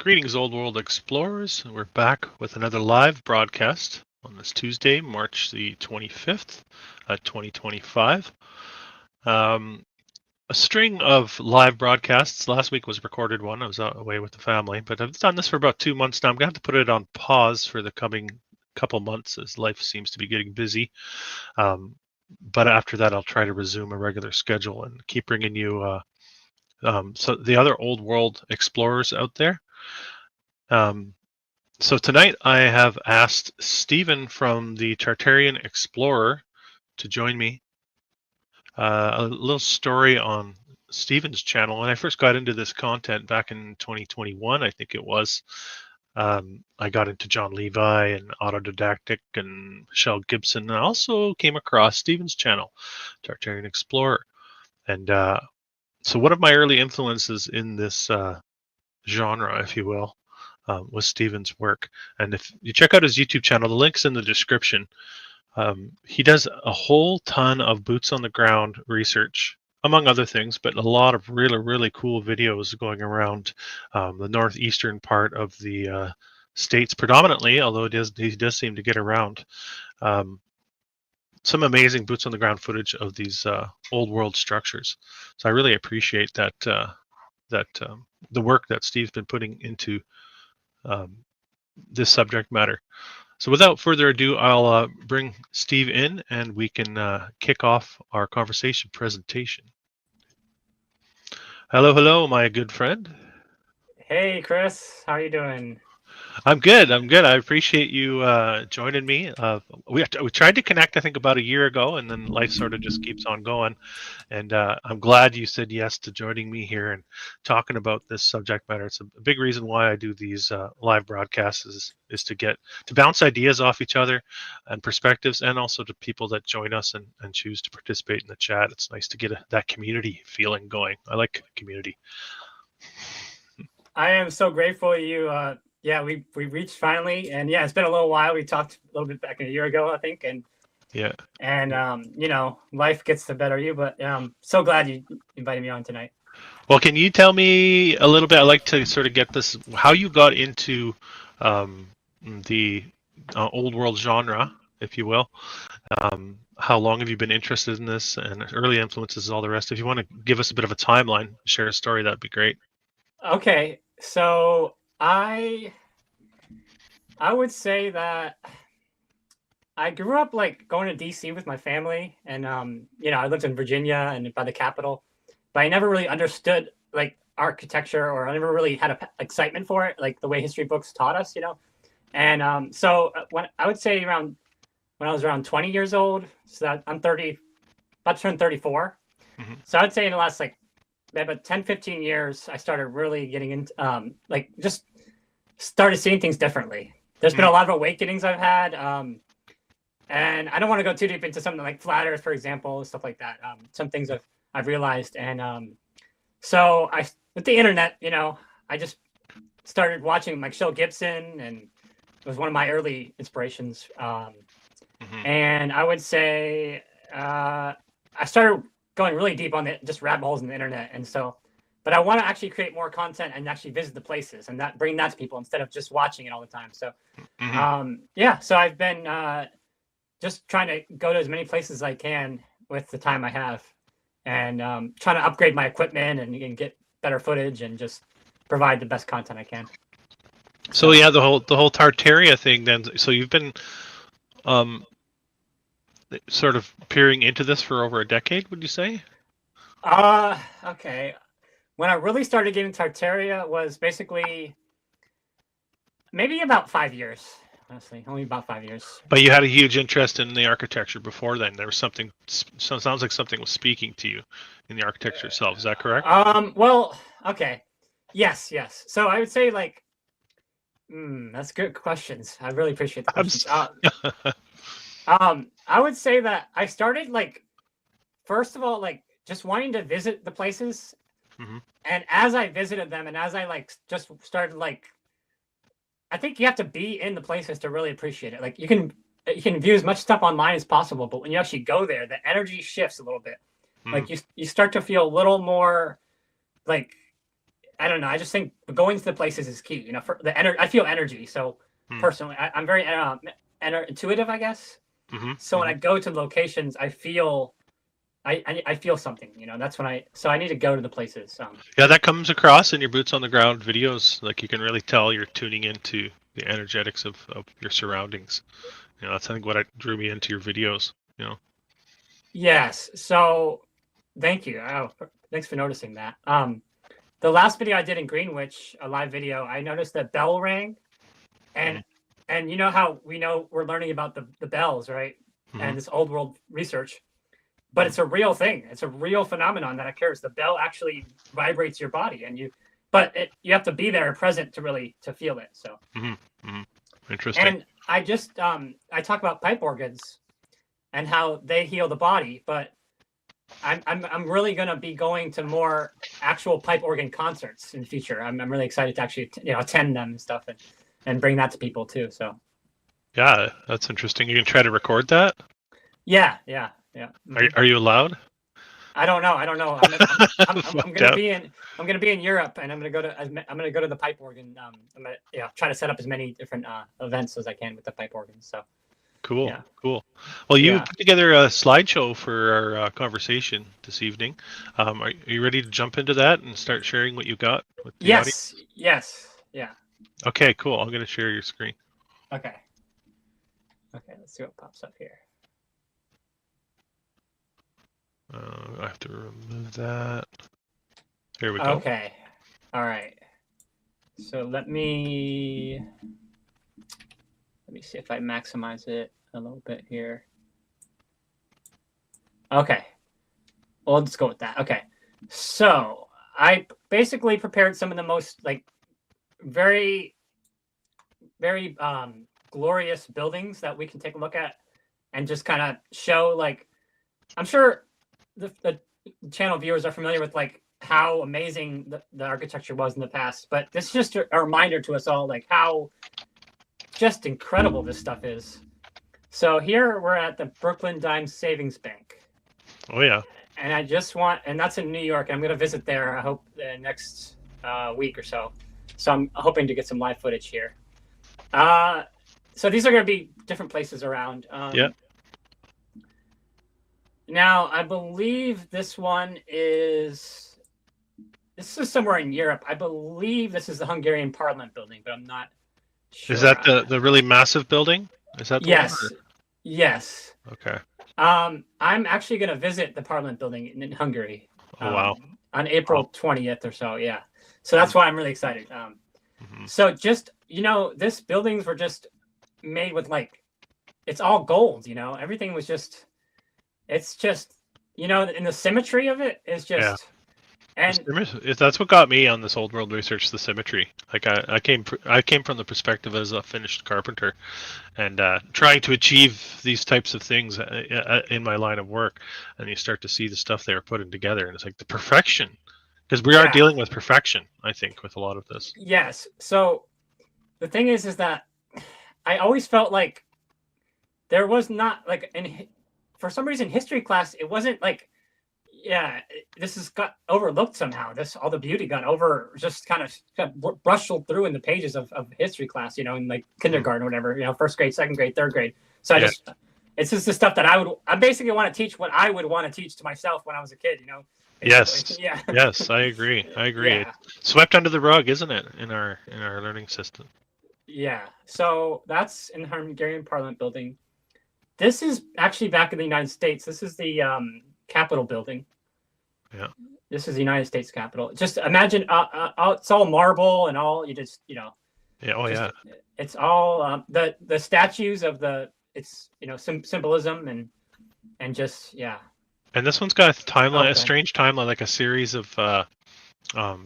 Greetings, Old World Explorers. We're back with another live broadcast on this Tuesday, March the 25th, 2025. A string of live broadcasts. Last week was a recorded one. I was away with the family, but I've done this for about 2 months now. I'm going to have to put it on pause for the coming couple months as life seems to be getting busy. But after that, I'll try to resume a regular schedule and keep bringing you so the other Old World Explorers out there. So tonight I have asked Stephen from the Tartarian Explorer to join me. A little story on Stephen's channel. When I first got into this content back in 2021, I think it was, I got into John Levi and Autodidactic and Michelle Gibson, and I also came across Stephen's channel, Tartarian Explorer. And so one of my early influences in this genre, if you will, was Stephen's work. And if you check out his YouTube channel, the link's in the description. He does a whole ton of boots on the ground research, among other things, but a lot of really, really cool videos going around the northeastern part of the states predominantly, although he does seem to get around. Some amazing boots on the ground footage of these old world structures. So I really appreciate that the work that Steve's been putting into this subject matter. So without further ado, I'll bring Steve in and we can kick off our conversation presentation. Hello, my good friend. Hey, Chris. How are you doing? I'm good. I appreciate you joining me. We tried to connect, I think, about a year ago, and then life sort of just keeps on going. And I'm glad you said yes to joining me here and talking about this subject matter. It's a big reason why I do these live broadcasts is to bounce ideas off each other and perspectives, and also to people that join us and choose to participate in the chat. It's nice to get that community feeling going. I like community. I am so grateful you. We reached finally, and yeah, it's been a little while. We talked a little bit back a year ago, I think, and yeah, and life gets the better of you. But so glad you invited me on tonight. Well, can you tell me a little bit? I'd like to sort of get this, how you got into the old world genre, if you will. How long have you been interested in this, and early influences, all the rest? If you want to give us a bit of a timeline, share a story, that'd be great. Okay, so I would say that I grew up like going to DC with my family, and I lived in Virginia and by the Capitol, but I never really understood like architecture, or I never really had a excitement for it, like the way history books taught us, And so when I would say when I was around 20 years old, so I'm 30, about to turn 34. Mm-hmm. So I would say in the last like about 10, 15 years, I started really getting into just started seeing things differently. There's been a lot of awakenings I've had. And I don't want to go too deep into something like flat earth, for example, stuff like that. Some things I've realized. And so with the internet, I just started watching Michelle Gibson, and it was one of my early inspirations. And I would say I started going really deep on just rabbit holes in the internet. And so, but I want to actually create more content and actually visit the places and bring that to people instead of just watching it all the time. So, so I've been just trying to go to as many places as I can with the time I have, and trying to upgrade my equipment and get better footage and just provide the best content I can. So yeah, the whole Tartaria thing then. So you've been sort of peering into this for over a decade, would you say? Okay. When I really started getting Tartaria was basically maybe about 5 years. Honestly, only about 5 years. But you had a huge interest in the architecture before then. There was something. So it sounds like something was speaking to you in the architecture itself. Is that correct? Well, okay. Yes. So I would say like, that's good questions. I really appreciate the questions. I would say that I started like, first of all, like just wanting to visit the places, and as I visited them, and as I like just started like, I think you have to be in the places to really appreciate it. Like you can view as much stuff online as possible, but when you actually go there, the energy shifts a little bit. Like you start to feel a little more like I don't know. I just think going to the places is key. You know, for the I feel energy. So personally, I'm very intuitive, I guess. So when I go to locations, I feel I feel something. You know, that's when I need to go to the places. Yeah, that comes across in your boots on the ground videos. Like you can really tell you're tuning into the energetics of your surroundings. You know, that's I think what drew me into your videos. You know. Yes. So, thank you. Oh, thanks for noticing that. The last video I did in Greenwich, a live video, I noticed that bell rang, and you know how we're learning about the bells, right? And this old world research, but it's a real thing. It's a real phenomenon that occurs. The bell actually vibrates your body, and you have to be there present to feel it. So, Interesting. And I just I talk about pipe organs and how they heal the body, but I'm really gonna be going to more actual pipe organ concerts in the future. I'm really excited to actually attend them and stuff and bring that to people too. So yeah, that's interesting. You can try to record that. Yeah. Are you allowed? I don't know. I'm gonna be in Europe, and I'm gonna go to the pipe organ. I'm gonna try to set up as many different events as I can with the pipe organ. So cool. Yeah. Cool. Well, you put together a slideshow for our conversation this evening. Are you ready to jump into that and start sharing what you got with the audience? Yes. Yeah. Okay. Cool. I'm gonna share your screen. Okay. Let's see what pops up here. I have to remove that. Here we go. Okay. All right. So let me see if I maximize it a little bit here. Okay. Well, let's go with that. Okay. So I basically prepared some of the most very, very glorious buildings that we can take a look at and just kind of show I'm sure the channel viewers are familiar with how amazing the architecture was in the past, but this is just a reminder to us all how just incredible this stuff is. So here we're at the Brooklyn Dime Savings Bank. Oh yeah. And and that's in New York. I'm going to visit there, I hope, the next week or so. So I'm hoping to get some live footage here. So these are going to be different places around. Yeah. Now, I believe this is somewhere in Europe. I believe this is the Hungarian Parliament building, but I'm not sure. Is that the really massive building? Is that the one? Yes. Okay. I'm actually going to visit the Parliament building in Hungary. Oh, wow. On April 20th or so, yeah. So that's why I'm really excited. So just, this buildings were just made with it's all gold, everything was just, it's just, and the symmetry of it is just, and that's what got me on this old world research, the symmetry. I came from the perspective as a finished carpenter and trying to achieve these types of things in my line of work. And you start to see the stuff they were putting together and it's the perfection, because we are dealing with perfection, I think, with a lot of this. Yes. So the thing is that I always felt there was not for some reason, history class, it wasn't this has got overlooked somehow. All the beauty got just kind of brushed through in the pages of history class, in kindergarten or whatever, first grade, second grade, third grade. So it's just the stuff that I basically want to teach what I would want to teach to myself when I was a kid, Yes. Yeah. Yes, I agree. Yeah. It's swept under the rug, isn't it, in our learning system? Yeah. So that's in the Hungarian Parliament building. This is actually back in the United States. This is the Capitol building. Yeah. This is the United States Capitol. Just imagine, it's all marble and all. You just, Yeah. Oh yeah. It's all the statues of symbolism and just And this one's got a timeline, a strange timeline, like a series of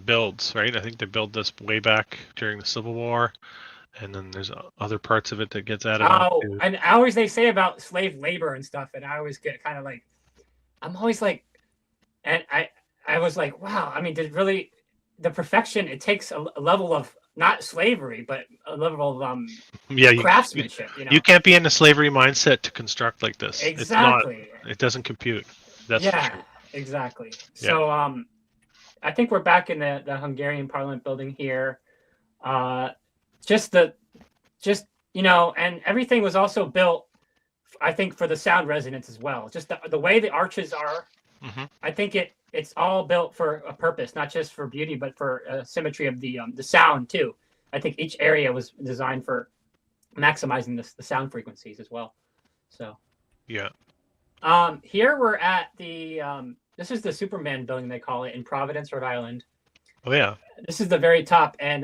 builds, right? I think they built this way back during the Civil War. And then there's other parts of it that gets added on too. And they say about slave labor and stuff, and I always get kind of I'm always and I was wow, I mean, did the perfection, it takes a level of not slavery, but a level of craftsmanship. You can't be in a slavery mindset to construct like this. Exactly. It doesn't compute. That's for sure. Exactly. Yeah. So I think we're back in the Hungarian Parliament building here. Just and everything was also built, I think, for the sound resonance as well. Just the way the arches are, I think it's all built for a purpose, not just for beauty, but for symmetry of the sound too. I think each area was designed for maximizing the sound frequencies as well. So yeah. Here we're at the this is the Superman building, they call it, in Providence, Rhode Island. Oh yeah. This is the very top, and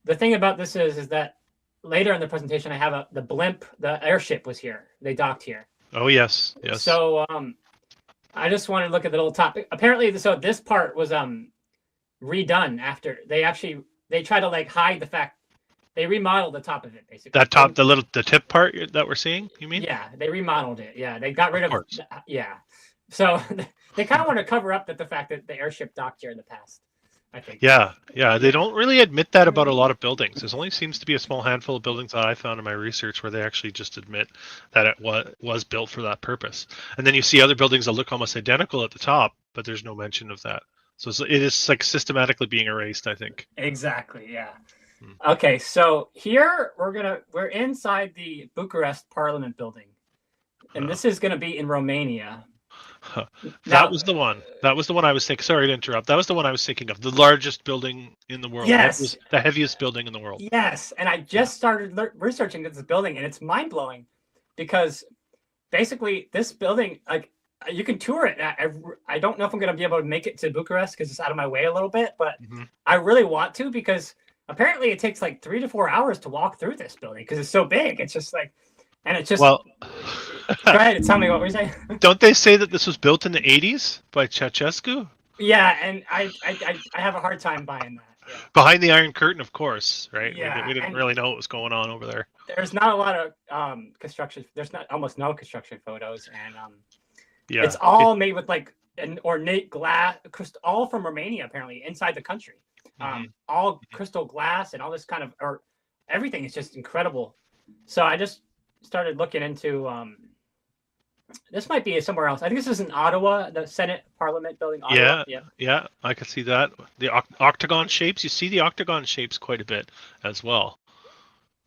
the thing about this is that later in the presentation I have the blimp, the airship was here. They docked here. Oh yes, yes. So I just wanted to look at the little top. Apparently, so this part was redone after they try to like hide the fact they remodeled the top of it basically. That top, the tip part that we're seeing, you mean? Yeah, they remodeled it. Yeah, they got rid of yeah. So they kind of want to cover up the fact that the airship docked here in the past, I think. Yeah, yeah. They don't really admit that about a lot of buildings. There only seems to be a small handful of buildings that I found in my research where they actually just admit that it was built for that purpose. And then you see other buildings that look almost identical at the top, but there's no mention of that. So it is like systematically being erased, I think. Exactly, yeah. Okay, so here we're inside the Bucharest Parliament building. And this is going to be in Romania. That was the one. That was the one I was thinking. Sorry to interrupt. That was the one I was thinking of. The largest building in the world. Yes. The heaviest building in the world. Yes. And I just started researching this building, and it's mind blowing because basically this building, like, you can tour it. I don't know if I'm going to be able to make it to Bucharest because it's out of my way a little bit, but I really want to because apparently it takes like 3 to 4 hours to walk through this building because it's so big. It's just like, and it's just. Well, go ahead. Tell me what we're saying. Don't they say that this was built in the 80s by Ceausescu? Yeah, and I have a hard time buying that. Yeah. Behind the Iron Curtain, of course, right? Yeah, we didn't really know what was going on over there. There's not a lot of construction. There's almost no construction photos, and yeah, it's all made with like an ornate glass, all from Romania, apparently, inside the country. All crystal glass and all this kind of, or everything is just incredible. So I just started looking into this might be somewhere else. I think this is in Ottawa, the Senate Parliament building. Ottawa. Yeah, I could see that. The octagon shapes. You see the octagon shapes quite a bit as well.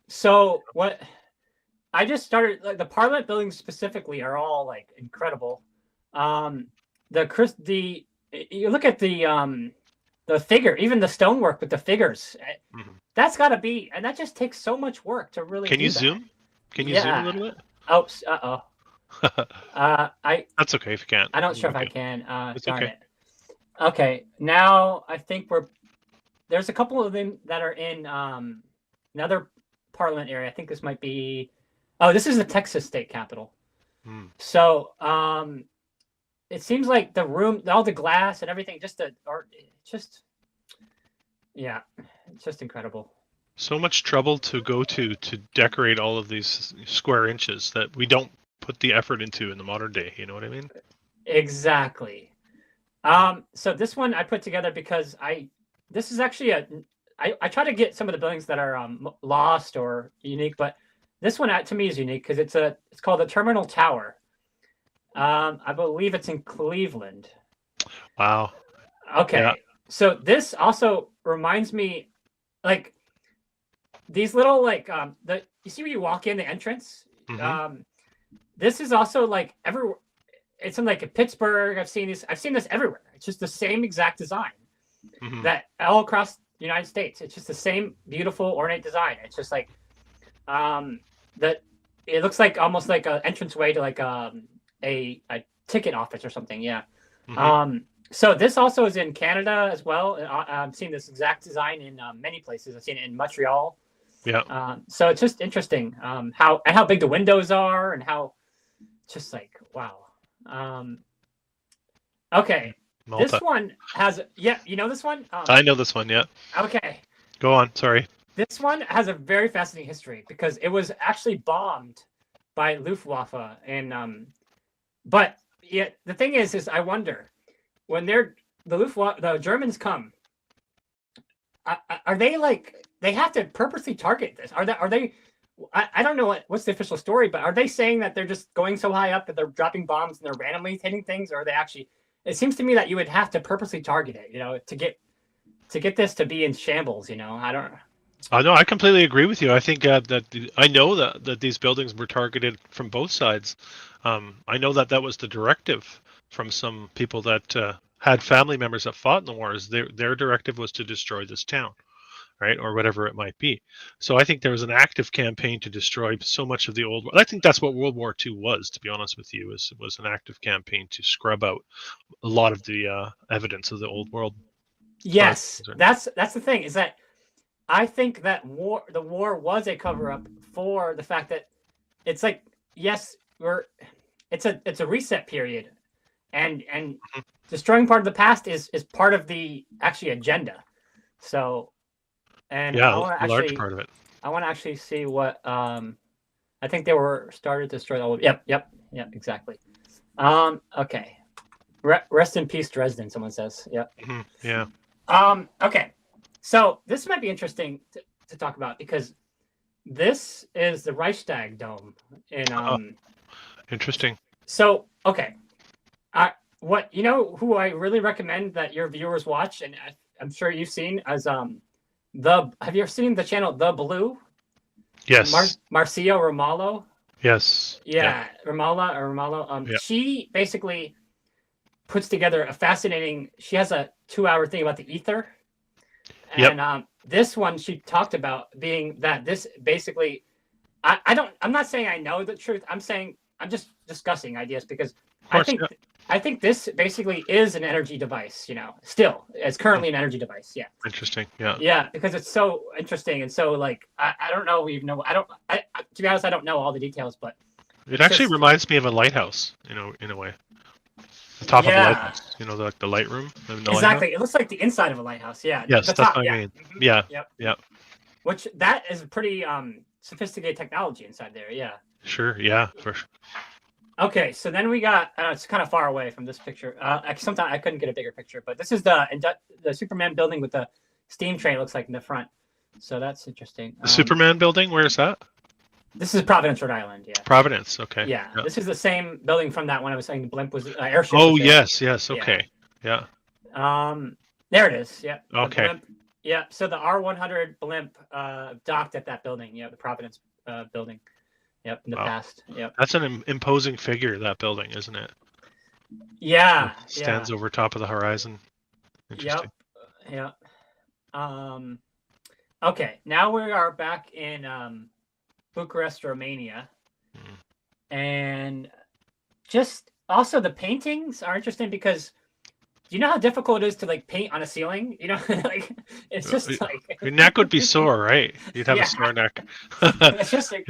So what I just started, like, the Parliament buildings specifically are all like incredible. You look at the figure, even the stonework with the figures. That's got to be, and that just takes so much work to really. Can you zoom? Can you zoom a little bit? Oops. That's okay if you can't. I'm not sure if I can. It's darn okay. it. Okay, now I think there's a couple of them that are in another Parliament area. I think this might be. Oh, this is the Texas state capitol. So it seems like the room, all the glass and everything, it's just incredible. So much trouble to go to decorate all of these square inches that we don't put the effort into in the modern day. You know what I mean? Exactly. So this one I put together because this is actually I try to get some of the buildings that are lost or unique, but this one to me is unique because it's called the Terminal Tower. I believe it's in Cleveland. Wow. Okay. Yeah. So this also reminds me, like, these little, like, you see where you walk in the entrance? This is also like everywhere. It's in like Pittsburgh. I've seen this everywhere. It's just the same exact design that all across the United States. It's just the same beautiful ornate design. It's just like that. It looks like almost like an entranceway to like a ticket office or something. Yeah. So this also is in Canada as well. I've seen this exact design in many places. I've seen it in Montreal. Yeah. So it's just interesting how big the windows are and how just like wow. Okay. Malta. This one has you know this one? I know this one, yeah. Okay. Go on, sorry. This one has a very fascinating history because it was actually bombed by Luftwaffe and but yet the thing is I wonder when the Germans come, are they like they have to purposely target this? Are they? I don't know what's the official story, but are they saying that they're just going so high up that they're dropping bombs and they're randomly hitting things, or are they actually it seems to me that you would have to purposely target it, to get this to be in shambles. I don't. No, I completely agree with you. I think I know that these buildings were targeted from both sides. I know that was the directive from some people that had family members that fought in the wars. Their directive was to destroy this town, right, or whatever it might be. So I think there was an active campaign to destroy so much of the old. I think that's what World War II was, to be honest with you, was an active campaign to scrub out a lot of the evidence of the old world. Yes, that's the thing, is that I think that the war was a cover up for the fact that it's like, yes, it's a reset period, and destroying part of the past is part of the actually agenda. So, and yeah, a large part of it. I want to actually see what I think they were started to destroy all. Yep, exactly. Okay. Rest in peace, Dresden. Someone says. Yep. Yeah. Okay. So this might be interesting to talk about, because this is the Reichstag dome in interesting. So okay, who I really recommend that your viewers watch, and I'm sure you've seen, as have you ever seen the channel The Blue? Yes. Marcia Ramallo. Yes. Yeah, Ramallo. Yeah. She basically puts together a fascinating. She has a 2-hour thing about the ether. And this one she talked about being that this basically, I'm not saying I know the truth. I'm just discussing ideas, because I think this basically is an energy device. Still, it's currently an energy device. Yeah. Interesting. Yeah. Yeah, because it's so interesting, and so like I don't know. To be honest, I don't know all the details, but it actually reminds me of a lighthouse. In a way. The top of a lighthouse, the light room. Exactly. It looks like the inside of a lighthouse. Yeah. Yes, that's what I mean. Yeah. Yep. Yeah. Which that is pretty sophisticated technology inside there. Yeah. Sure. Yeah. For sure. Okay, so then we got. It's kind of far away from this picture. Sometimes I couldn't get a bigger picture, but this is the Superman building with the steam train. It looks like in the front. So that's interesting. The Superman building. Where is that? This is Providence, Rhode Island. Yeah. Providence. Okay. Yeah. This is the same building from that one I was saying. The blimp was airship. Oh yes. Okay. Yeah. There it is. Yeah. Okay. Yeah. So the R100 blimp docked at that building. Yeah, the Providence building. Yep. In the past. Yep. That's an imposing figure. That building, isn't it? Yeah. It stands over top of the horizon. Interesting. Yep. Yeah. Okay. Now we are back in Bucharest, Romania, and just also the paintings are interesting, because do you know how difficult it is to like paint on a ceiling? Like it's just like your neck would be sore, right? You'd have a sore neck. It's just like,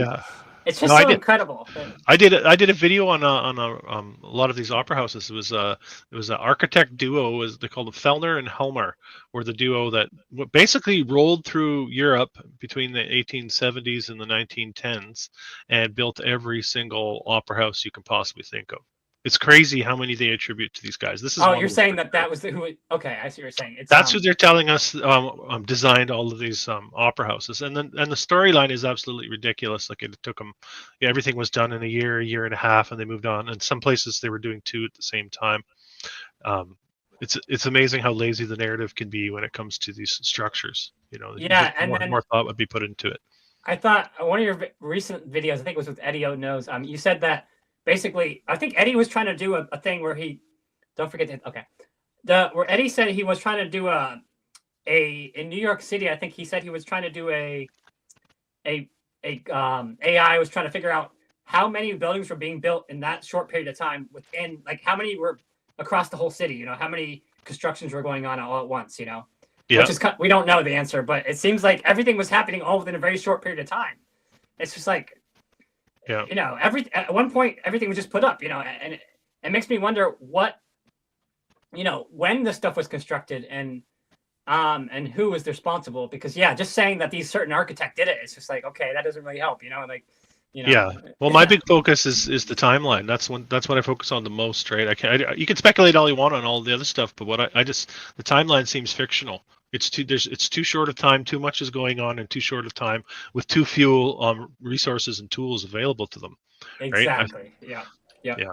it's just so incredible. I did a video on a lot of these opera houses. It was an architect duo. They called it Fellner and Helmer, were the duo that basically rolled through Europe between the 1870s and the 1910s and built every single opera house you can possibly think of. It's crazy how many they attribute to these guys. This is. Oh, you're saying that was who? Okay, I see what you're saying. That's who they're telling us designed all of these opera houses, and the storyline is absolutely ridiculous. Like it took them, everything was done in a year and a half, and they moved on. And some places they were doing 2 at the same time. It's amazing how lazy the narrative can be when it comes to these structures. Yeah, and more thought would be put into it. I thought one of your recent videos, I think it was with Eddie O Knows. You said that. Basically, I think Eddie was trying to do a thing where don't forget to, okay. Where Eddie said he was trying to do in New York City, I think he said he was trying to do AI was trying to figure out how many buildings were being built in that short period of time within, like how many were across the whole city, how many constructions were going on all at once, Yeah. Which is, we don't know the answer, but it seems like everything was happening all within a very short period of time. It's just like, at one point everything was just put up, and it makes me wonder what, when this stuff was constructed and who was responsible, because just saying that these certain architect did it, it's just like, okay, that doesn't really help, Well, my big focus is the timeline. That's what I focus on the most, right? You can speculate all you want on all the other stuff, but what the timeline seems fictional. It's too short of time. Too much is going on in too short of time with too few resources and tools available to them. Exactly. Right? Yeah.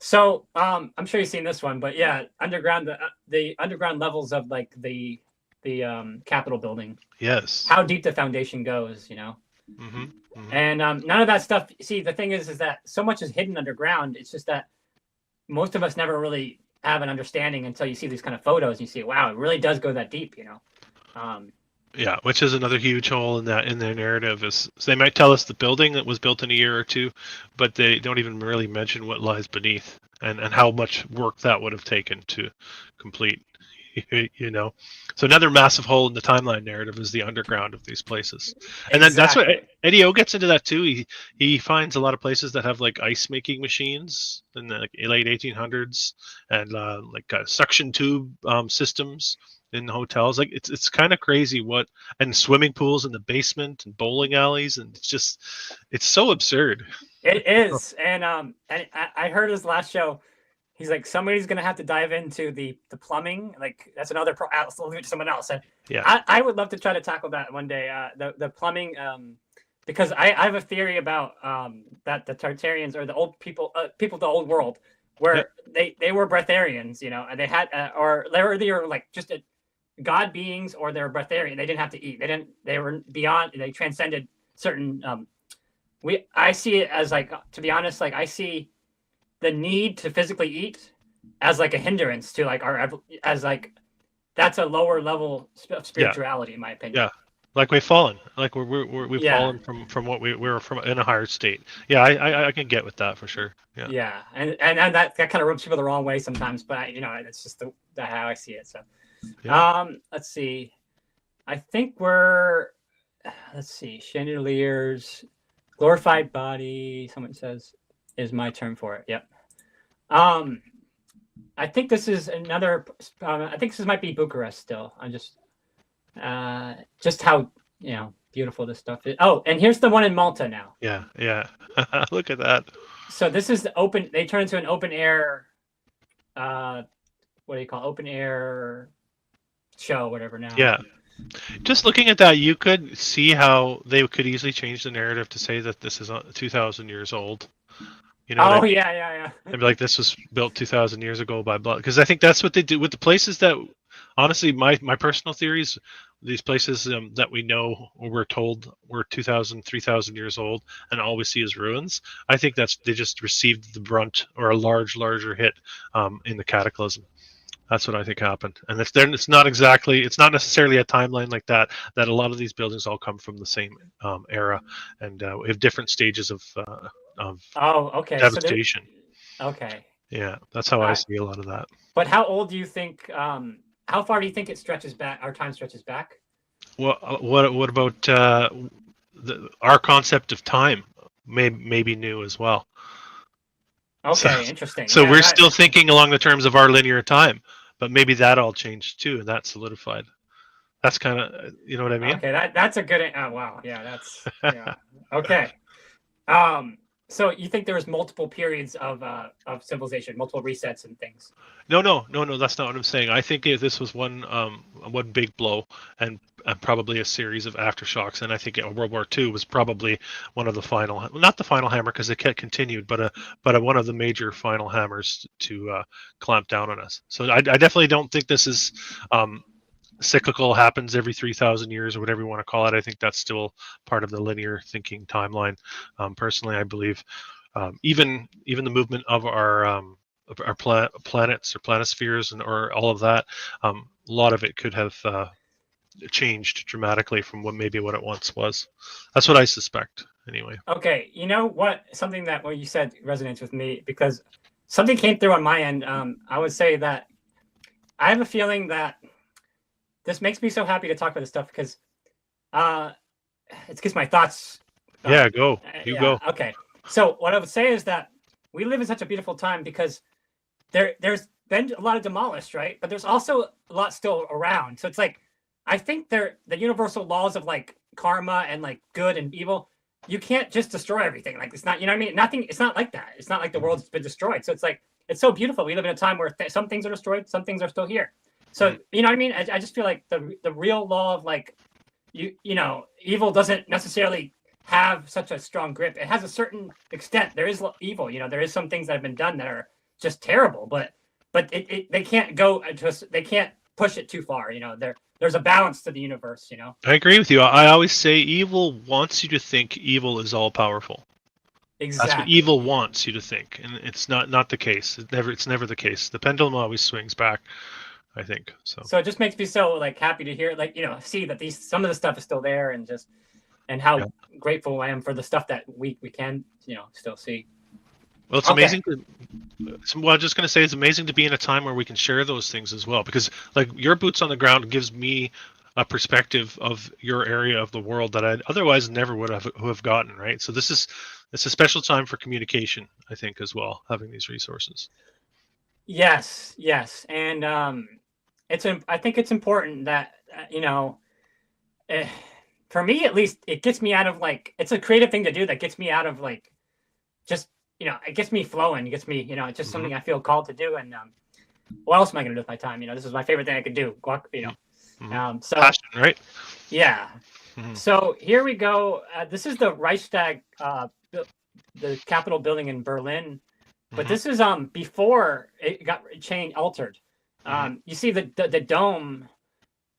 So I'm sure you've seen this one, but yeah, underground the underground levels of like the Capitol building, Yes. how deep the foundation goes, Mm-hmm. Mm-hmm. and none of that stuff. See, the thing is that so much is hidden underground. It's just that most of us never really have an understanding until you see these kind of photos and you see, wow, it really does go that deep. Yeah, which is another huge hole in their narrative is so they might tell us the building that was built in a year or two, but they don't even really mention what lies beneath and how much work that would have taken to complete. You know, so another massive hole in the timeline narrative is the underground of these places, and then that's what Exactly. Eddie O gets into that too. He finds a lot of places that have like ice making machines in the late 1800s and suction tube systems in hotels. Like it's kind of crazy what and swimming pools in the basement and bowling alleys, and it's so absurd. It is, and I heard his last show. He's like, somebody's gonna have to dive into the plumbing. Like that's another pro. I'll leave it to someone else. And Yeah, I would love to try to tackle that one day. The plumbing, because I have a theory about that the Tartarians or the old people of the old world, yep, where they were breatharians, and they had or they were either like just god beings or they were breatharian. They didn't have to eat. They were beyond. They transcended certain. I see it as like, to be honest, like I see the need to physically eat as like a hindrance to like our as like that's a lower level of yeah, spirituality in my opinion. yeah. Like we've fallen, like we've Yeah, fallen from what we were from in a higher state. Yeah, I can get with that for sure. Yeah, yeah, and that kind of rubs people the wrong way sometimes, but it's just the how I see it. So yeah. let's see, I think we're let's see, chandeliers, glorified body, someone says, is my term for it. Yep. um I think this is another. I think this might be Bucharest still. I'm just how beautiful this stuff is. Oh, and here's the one in Malta now. Yeah, yeah. Look at that. So this is the open. They turn into an open air. Uh, what do you call open air show? Whatever now. Yeah. Just looking at that, you could see how they could easily change the narrative to say that this is 2,000 years old. You know what I Oh mean? yeah, yeah, yeah. They'd be like, this was built 2,000 years ago by blah. Because I think that's what they do with the places that, honestly, my personal theories, these places that we know or we're told were 2,000, 3,000 years old and all we see is ruins. I think they just received the brunt or a larger hit in the cataclysm. That's what I think happened, and it's not necessarily a timeline like that. That a lot of these buildings all come from the same era, and we have different stages of Oh, okay. So there. devastation. Okay. Yeah, that's how I Uh, see a lot of that. but how old do you think? How far do you think it stretches back? Our time stretches back. What about our concept of time? May be new as well. So, Okay, interesting. so Yeah, we're that. still thinking along the terms of our linear time, but maybe that all changed too, and that solidified. That's kind of, you know what I mean? Okay, that's a good. Wow. Yeah, that's yeah. Okay. Um, so you think there was multiple periods of civilization, multiple resets and things? No. That's not what I'm saying. I think this was one big blow, and probably a series of aftershocks. And I think World War II was probably one of the final, well, not the final hammer because it continued, but one of the major final hammers to clamp down on us. So I definitely don't think this is cyclical, happens every 3,000 years or whatever you want to call it. I think that's still part of the linear thinking timeline. Personally, I believe even the movement of our planets or planispheres or all of that, a lot of it could have changed dramatically from what it once was. That's what I suspect, anyway. Okay, you know what? Something that what you said resonates with me because something came through on my end. I would say that I have a feeling that this makes me so happy to talk about this stuff because it gets my thoughts. Yeah, go. You Yeah. go. Okay. So what I would say is that we live in such a beautiful time because there's been a lot of demolished, right? But there's also a lot still around. So it's like I think the universal laws of like karma and like good and evil. You can't just destroy everything. Like it's not, you know what I mean? Nothing. It's not like that. It's not like the world's been destroyed. So it's like it's so beautiful. We live in a time where some things are destroyed, some things are still here. So you know what I mean? I just feel like the real law of like evil doesn't necessarily have such a strong grip. It has a certain extent. There is evil. There is some things that have been done that are just terrible. But they can't go just they can't push it too far. You know, there's a balance to the universe. You know. I agree with you. I always say evil wants you to think evil is all powerful. That's what Exactly. evil wants you to think, and it's not the case. It's never the case. The pendulum always swings back, I think. So So it just makes me so like happy to hear, like, you know, see that some of the stuff is still there, and just and how yeah. grateful I am for the stuff that we can, you know, still see. Well, it's Okay. amazing to. Well, I'm just going to say it's amazing to be in a time where we can share those things as well, because like your boots on the ground gives me a perspective of your area of the world that I otherwise never would have gotten. Right. So it's a special time for communication, I think, as well, having these resources. Yes, yes, and I think it's important that you know, eh, for me at least, it gets me out of like it's a creative thing to do that gets me out of like just you know it gets me flowing, it gets me you know it's just Mm-hmm. something I feel called to do, and what else am I going to do with my time? You know, this is my favorite thing I could do. You Mm-hmm. know, so Passion, right? yeah. Mm-hmm. So here we go. This is the Reichstag, the Capitol building in Berlin. But Mm-hmm. this is before it got altered. Mm-hmm. You see the dome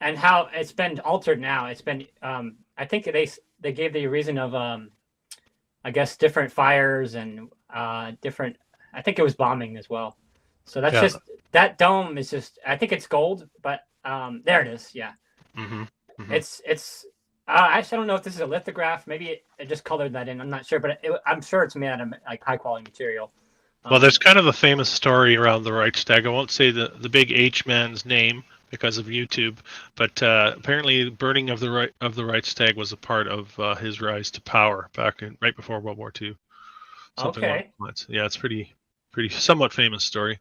and how it's been altered now. It's been I think they gave the reason of I guess different fires and different. I think it was bombing as well. So that's Yeah. just that dome is just. I think it's gold, but there it is. Yeah, Mm-hmm. Mm-hmm. it's. Actually, I don't know if this is a lithograph. Maybe it just colored that in. I'm not sure, but I'm sure it's made out of like high quality material. Well, there's kind of a famous story around the Reichstag. I won't say the big H man's name because of YouTube, but apparently, burning of the Reichstag was a part of his rise to power back in right before World War II. Something along Okay. those lines. Yeah, it's pretty somewhat famous story.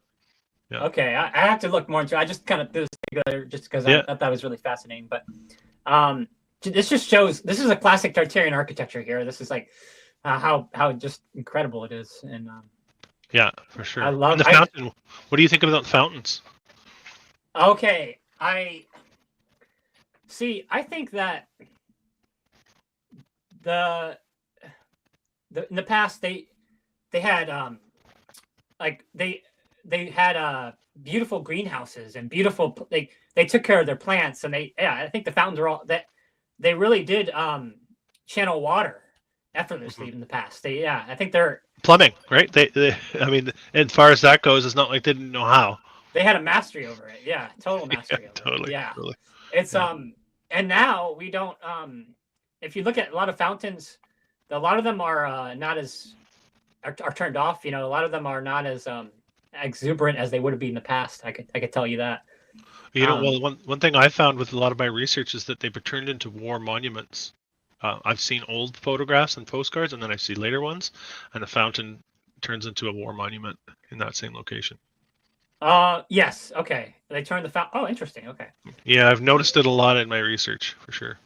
Yeah. Okay, I have to look more into it. I just kind of threw this together just because I Yeah. thought that was really fascinating. But this just shows this is a classic Tartarian architecture here. This is like how just incredible it is, and Yeah, for I sure. And love. the fountain. What do you think about the fountains? Okay, I see. I think that the in the past they had like they had beautiful greenhouses and beautiful they took care of their plants, and I think the fountains are all that they really did channel water effortlessly Mm-hmm. in the past. I think they're Plumbing, right? I mean, as far as that goes, it's not like they didn't know how. they had a mastery over it. Yeah, total Yeah, mastery over it. totally, Yeah. totally. It's Yeah. and now we don't if you look at a lot of fountains, a lot of them are not as are turned off. You know, a lot of them are not as exuberant as they would have been in the past. I could tell you that. Well, one thing I found with a lot of my research is that they've been turned into war monuments. I've seen old photographs and postcards, and then I see later ones, and the fountain turns into a war monument in that same location. Yes. Okay. They turned the fountain. Oh, interesting. Okay. Yeah, I've noticed it a lot in my research for sure.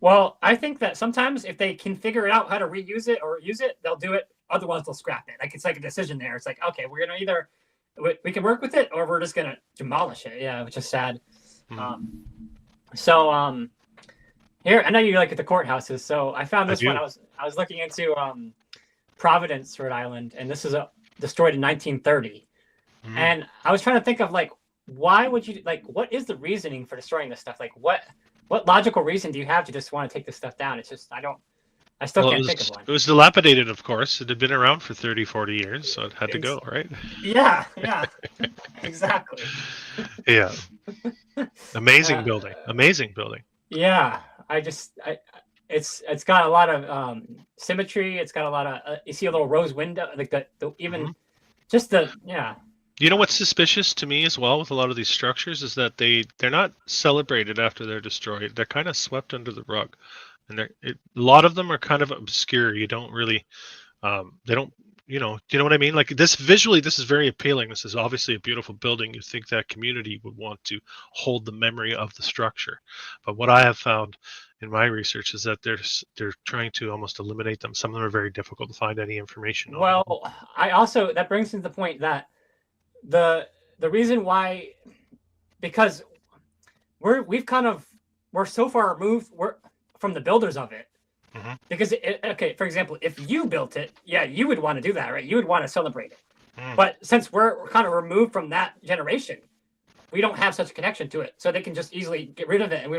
Well, I think that sometimes if they can figure out how to reuse it or use it, they'll do it. Otherwise, they'll scrap it. Like it's like a decision there. It's like, okay, we're gonna either we can work with it or we're just gonna demolish it. Yeah, which is sad. Mm. So here I know you like at the courthouses. So I found I this one. do. I was looking into Providence, Rhode Island, and this is destroyed in 1930. Mm. And I was trying to think of like why would you like what is the reasoning for destroying this stuff? Like what logical reason do you have to just want to take this stuff down? It's just I still Well, can't think of one. it was dilapidated, of course. It had been around for 30, 40 years, so it had to go, right? Yeah, exactly. Yeah. Amazing building. Amazing building. Yeah, it's got a lot of symmetry. It's got a lot of you see a little rose window, like the even just the yeah. You know what's suspicious to me as well with a lot of these structures is that they're not celebrated after they're destroyed. They're kind of swept under the rug, and a lot of them are kind of obscure. You don't really, they don't, do you know what I mean? Like this visually, this is very appealing. This is obviously a beautiful building. You think that community would want to hold the memory of the structure, but what I have found in my research is that they're trying to almost eliminate them. Some of them are very difficult to find any information on. Well, I also that brings me to the point that the reason why because we're so far removed from the builders of it because okay, for example, if you built it, yeah, you would want to do that, right? You would want to celebrate it. Mm. But since we're kind of removed from that generation, we don't have such a connection to it. So they can just easily get rid of it, and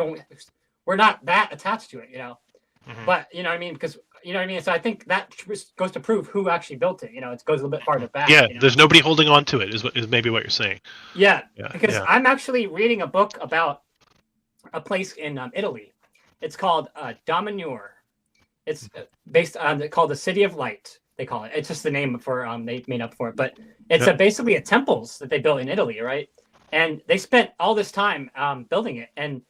we're not that attached to it, you know. Hmm. But you know what I mean? Because you know what I mean? So I think that goes to prove who actually built it. You know, it goes a little bit farther back, Yeah, you know. there's nobody holding on to it. Is maybe what you're saying. Yeah, Yeah, because yeah. I'm actually reading a book about a place in Italy. It's called Dominure. It's based on called the City of Light. They call it. It's just the name for they made up for it. But it's Yep. basically a temples that they built in Italy, right? And they spent all this time building it. And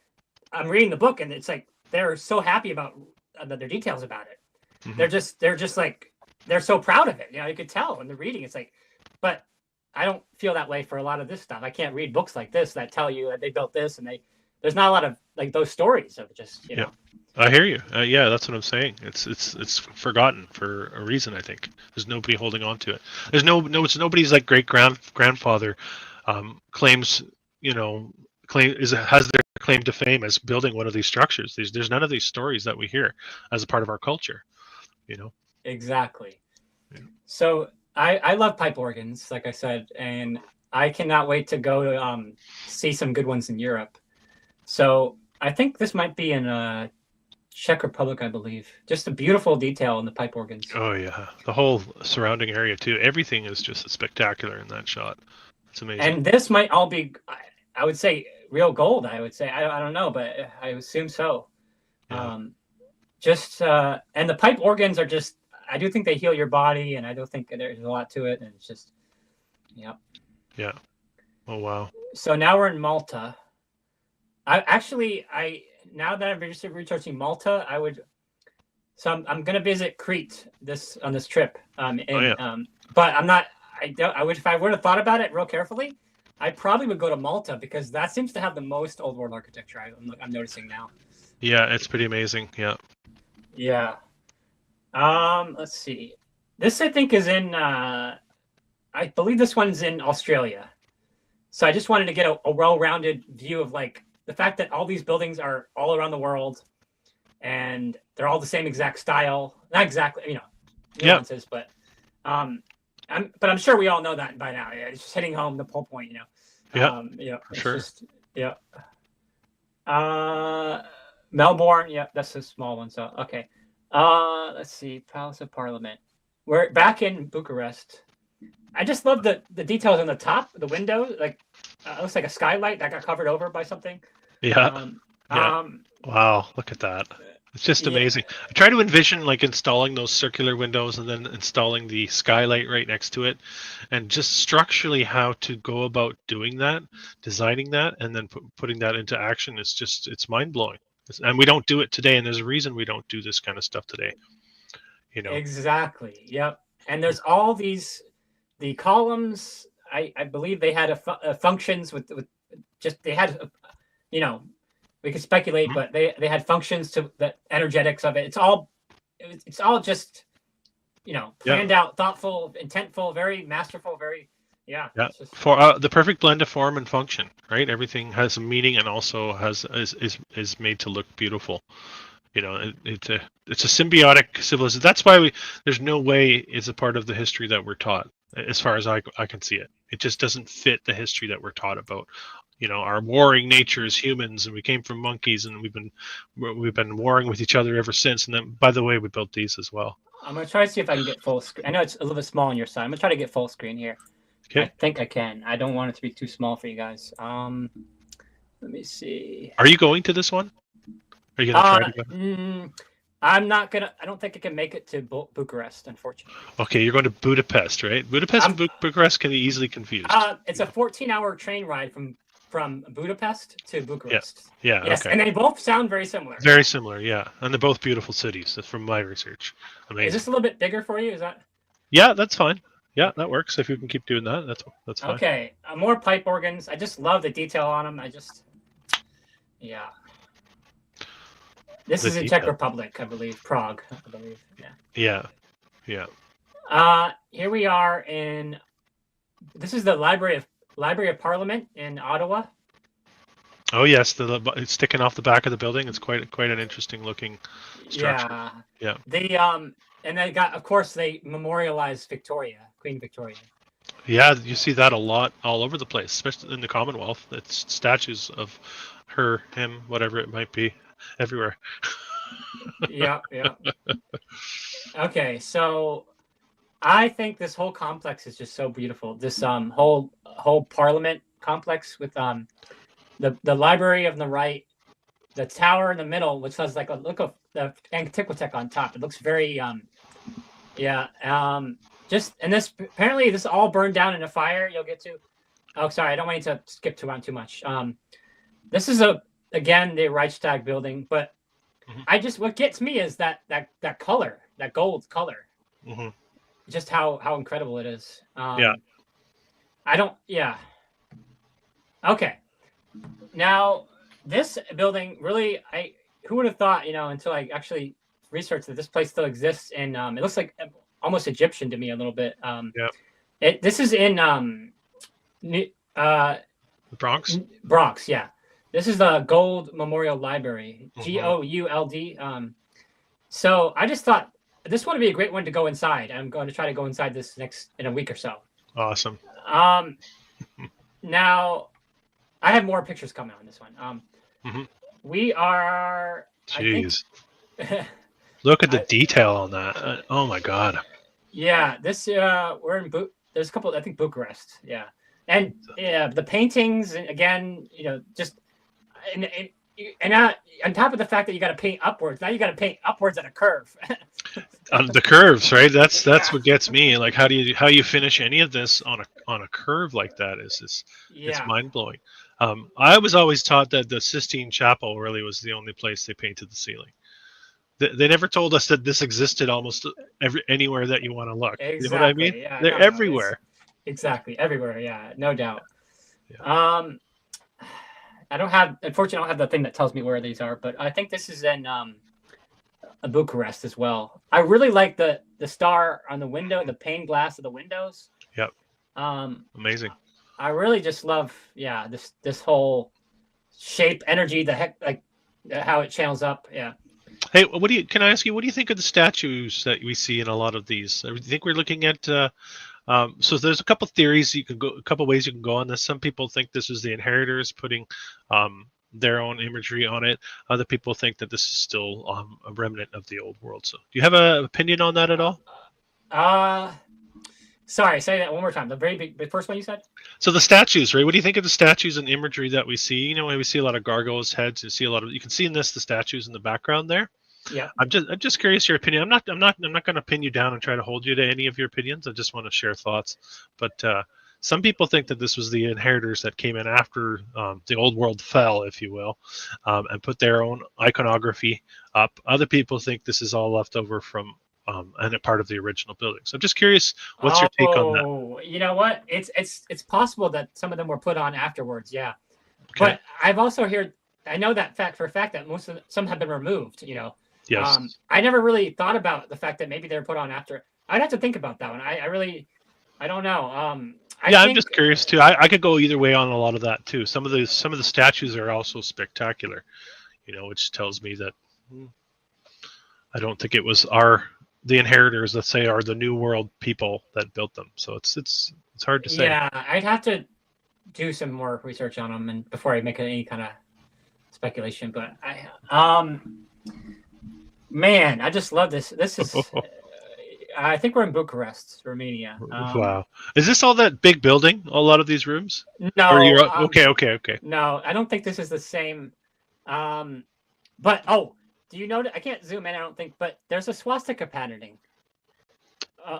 I'm reading the book, and it's like they're so happy about their details about it. Hmm. They're just like they're so proud of it. You know, you could tell in the reading. It's like, but I don't feel that way for a lot of this stuff. I can't read books like this that tell you that they built this, and there's not a lot of like those stories of just you know. I hear you. Yeah, that's what I'm saying. It's forgotten for a reason. I think there's nobody holding on to it. There's it's nobody's like grandfather claims has their claim to fame as building one of these structures. There's none of these stories that we hear as a part of our culture. You know. Exactly. Yeah. So I love pipe organs, like I said, and I cannot wait to go to see some good ones in Europe. So I think this might be in Czech Republic, I believe. Just a beautiful detail in the pipe organs. Oh yeah, the whole surrounding area too. Everything is just spectacular in that shot. It's amazing. And this might all be, I would say, real gold. I would say I don't know, but I assume so. Yeah. And the pipe organs are just. I do think they heal your body, and I do think there's a lot to it, and it's just, yeah. Yeah. Oh wow. So now we're in Malta. Now that I'm researching Malta, I'm gonna visit Crete on this trip. But I'm not. I would if I would have thought about it real carefully, I probably would go to Malta because that seems to have the most old world architecture. I'm noticing now. Yeah, it's pretty amazing. Yeah. Yeah. Let's see. This I think is in. I believe this one's in Australia. So I just wanted to get a well-rounded view of like the fact that all these buildings are all around the world, and they're all the same exact style. Not exactly, you know, nuances, but I'm sure we all know that by now. Yeah, it's just hitting home the whole point, you know. Yeah. For sure. Yeah. Melbourne. Yeah, that's a small one. So okay. Let's see. Palace of Parliament. We're back in Bucharest. I just love the details on the top, the window. Like it looks like a skylight that got covered over by something. Yeah. Wow, look at that. It's just amazing. I try to envision like installing those circular windows and then installing the skylight right next to it, and just structurally how to go about doing that, designing that, and then putting that into action. It's mind blowing. And we don't do it today, and there's a reason we don't do this kind of stuff today. You know. Exactly. Yep. And there's all the columns. I believe they had functions with just they had, you know, we could speculate, but they had functions to the energetics of it. It's all just, you know, planned out, thoughtful, intentful, very masterful, very For the perfect blend of form and function, right? Everything has a meaning and also is made to look beautiful. You know, it's a symbiotic civilization. That's why there's no way it's a part of the history that we're taught, as far as I can see it. It just doesn't fit the history that we're taught about. You know, our warring nature as humans, and we came from monkeys, and we've been warring with each other ever since. And then, by the way, we built these as well. I'm gonna try to see if I can get full screen. I know it's a little bit small on your side. I'm gonna try to get full screen here. Okay. I think I can. I don't want it to be too small for you guys. Let me see. Are you going to this one? Are you gonna try to go? I'm not gonna. I don't think I can make it to Bucharest, unfortunately. Okay, you're going to Budapest, right? Budapest and Bucharest can be easily confused. It's a 14-hour train ride from Budapest to Bucharest. Yeah. Yes, okay. And they both sound very similar. Very similar, yeah. And they're both beautiful cities. That's from my research. Amazing. Is this a little bit bigger for you? Is that? Yeah, that's fine. Yeah, that works. If you can keep doing that, that's fine. Okay, more pipe organs. I just love the detail on them. This is in Czech Republic, I believe. Prague, I believe. Yeah. Here we are in. This is the Library of Parliament in Ottawa. Oh yes, it's sticking off the back of the building. It's quite an interesting looking structure. Yeah. And they got, of course, they memorialized Queen Victoria. Yeah, you see that a lot all over the place, especially in the Commonwealth. It's statues of her, him, whatever it might be, everywhere. Yeah, yeah. Okay, so I think this whole complex is just so beautiful. This whole Parliament complex with the library on the right, the tower in the middle, which has like a look of the Antiquitech on top. It looks very yeah just and this apparently this all burned down in a fire. You'll get to. Oh, sorry, I don't want you to skip around too much. This is again the Reichstag building, but Hmm. I just what gets me is that color, that gold color, Hmm. just how incredible it is. Yeah. I don't. Yeah. Okay. Now this building really, I who would have thought, until I actually researched that this place still exists, and it looks like almost Egyptian to me a little bit. Yeah. This is in uh, The Bronx. Bronx. Yeah, this is the Gold Memorial Library, Hmm. GOULD. So I just thought this would be a great one to go inside. I'm going to try to go inside this next in a week or so. Awesome. Um, Now I have more pictures coming on this one. Hmm. We are, I think, Jeez. Look at the I, detail on that. Oh my God. yeah, this we're in there's a couple, I think Bucharest, yeah, and yeah, the paintings again, just and on top of the fact that you got to paint upwards, now you got to paint upwards at a curve. On the curves, right? That's Yeah, what gets me. Like, how you finish any of this on a curve like that is it's yeah, mind blowing. I was always taught that the Sistine Chapel really was the only place they painted the ceiling. They never told us that this existed almost anywhere that you want to look. You know what I mean? exactly. Yeah, They're no, it's everywhere. exactly everywhere. Yeah, no doubt. Yeah. Unfortunately, I don't have the thing that tells me where these are, but I think this is in Bucharest as well. I really like the star on the window, the pane glass of the windows. Yep. Um, Amazing. I really just love, yeah, this whole shape, energy, the heck, like how it channels up. Yeah. Hey, what do you? Can I ask you? What do you think of the statues that we see in a lot of these? I think we're looking at. So there's a couple theories you can go, a couple ways you can go on this. Some people think this is the inheritors putting their own imagery on it. Other people think that this is still a remnant of the old world. So, do you have an opinion on that at all? Uh, Sorry, say that one more time. The first one you said. So the statues, right? What do you think of the statues and imagery that we see? You know, we see a lot of gargoyles' heads. You see a lot of. You can see in this the statues in the background there. Yeah. I'm just curious your opinion. I'm not going to pin you down and try to hold you to any of your opinions. I just want to share thoughts. But some people think that this was the inheritors that came in after the old world fell, if you will, and put their own iconography up. Other people think this is all left over from and a part of the original building. So I'm just curious, what's your take on that? Oh, you know what? It's possible that some of them were put on afterwards. Yeah, Okay. but I've also heard. I know that fact for a fact that some have been removed. Yes. I never really thought about the fact that maybe they were put on after. I'd have to think about that one. I really, I don't know. I Yeah, I'm think, just curious too. I could go either way on a lot of that too. Some of the statues are also spectacular, you know, which tells me that I don't think it was the inheritors, let's say, are the New World people that built them. So it's hard to say. yeah, I'd have to do some more research on them and before I make any kind of speculation. But man, I just love this. This is. I think we're in Bucharest, Romania. Wow, is this all that big building? A lot of these rooms? Or No, you're okay, okay, okay. no, I don't think this is the same. But oh, do you know? I can't zoom in. I don't think, but there's a swastika patterning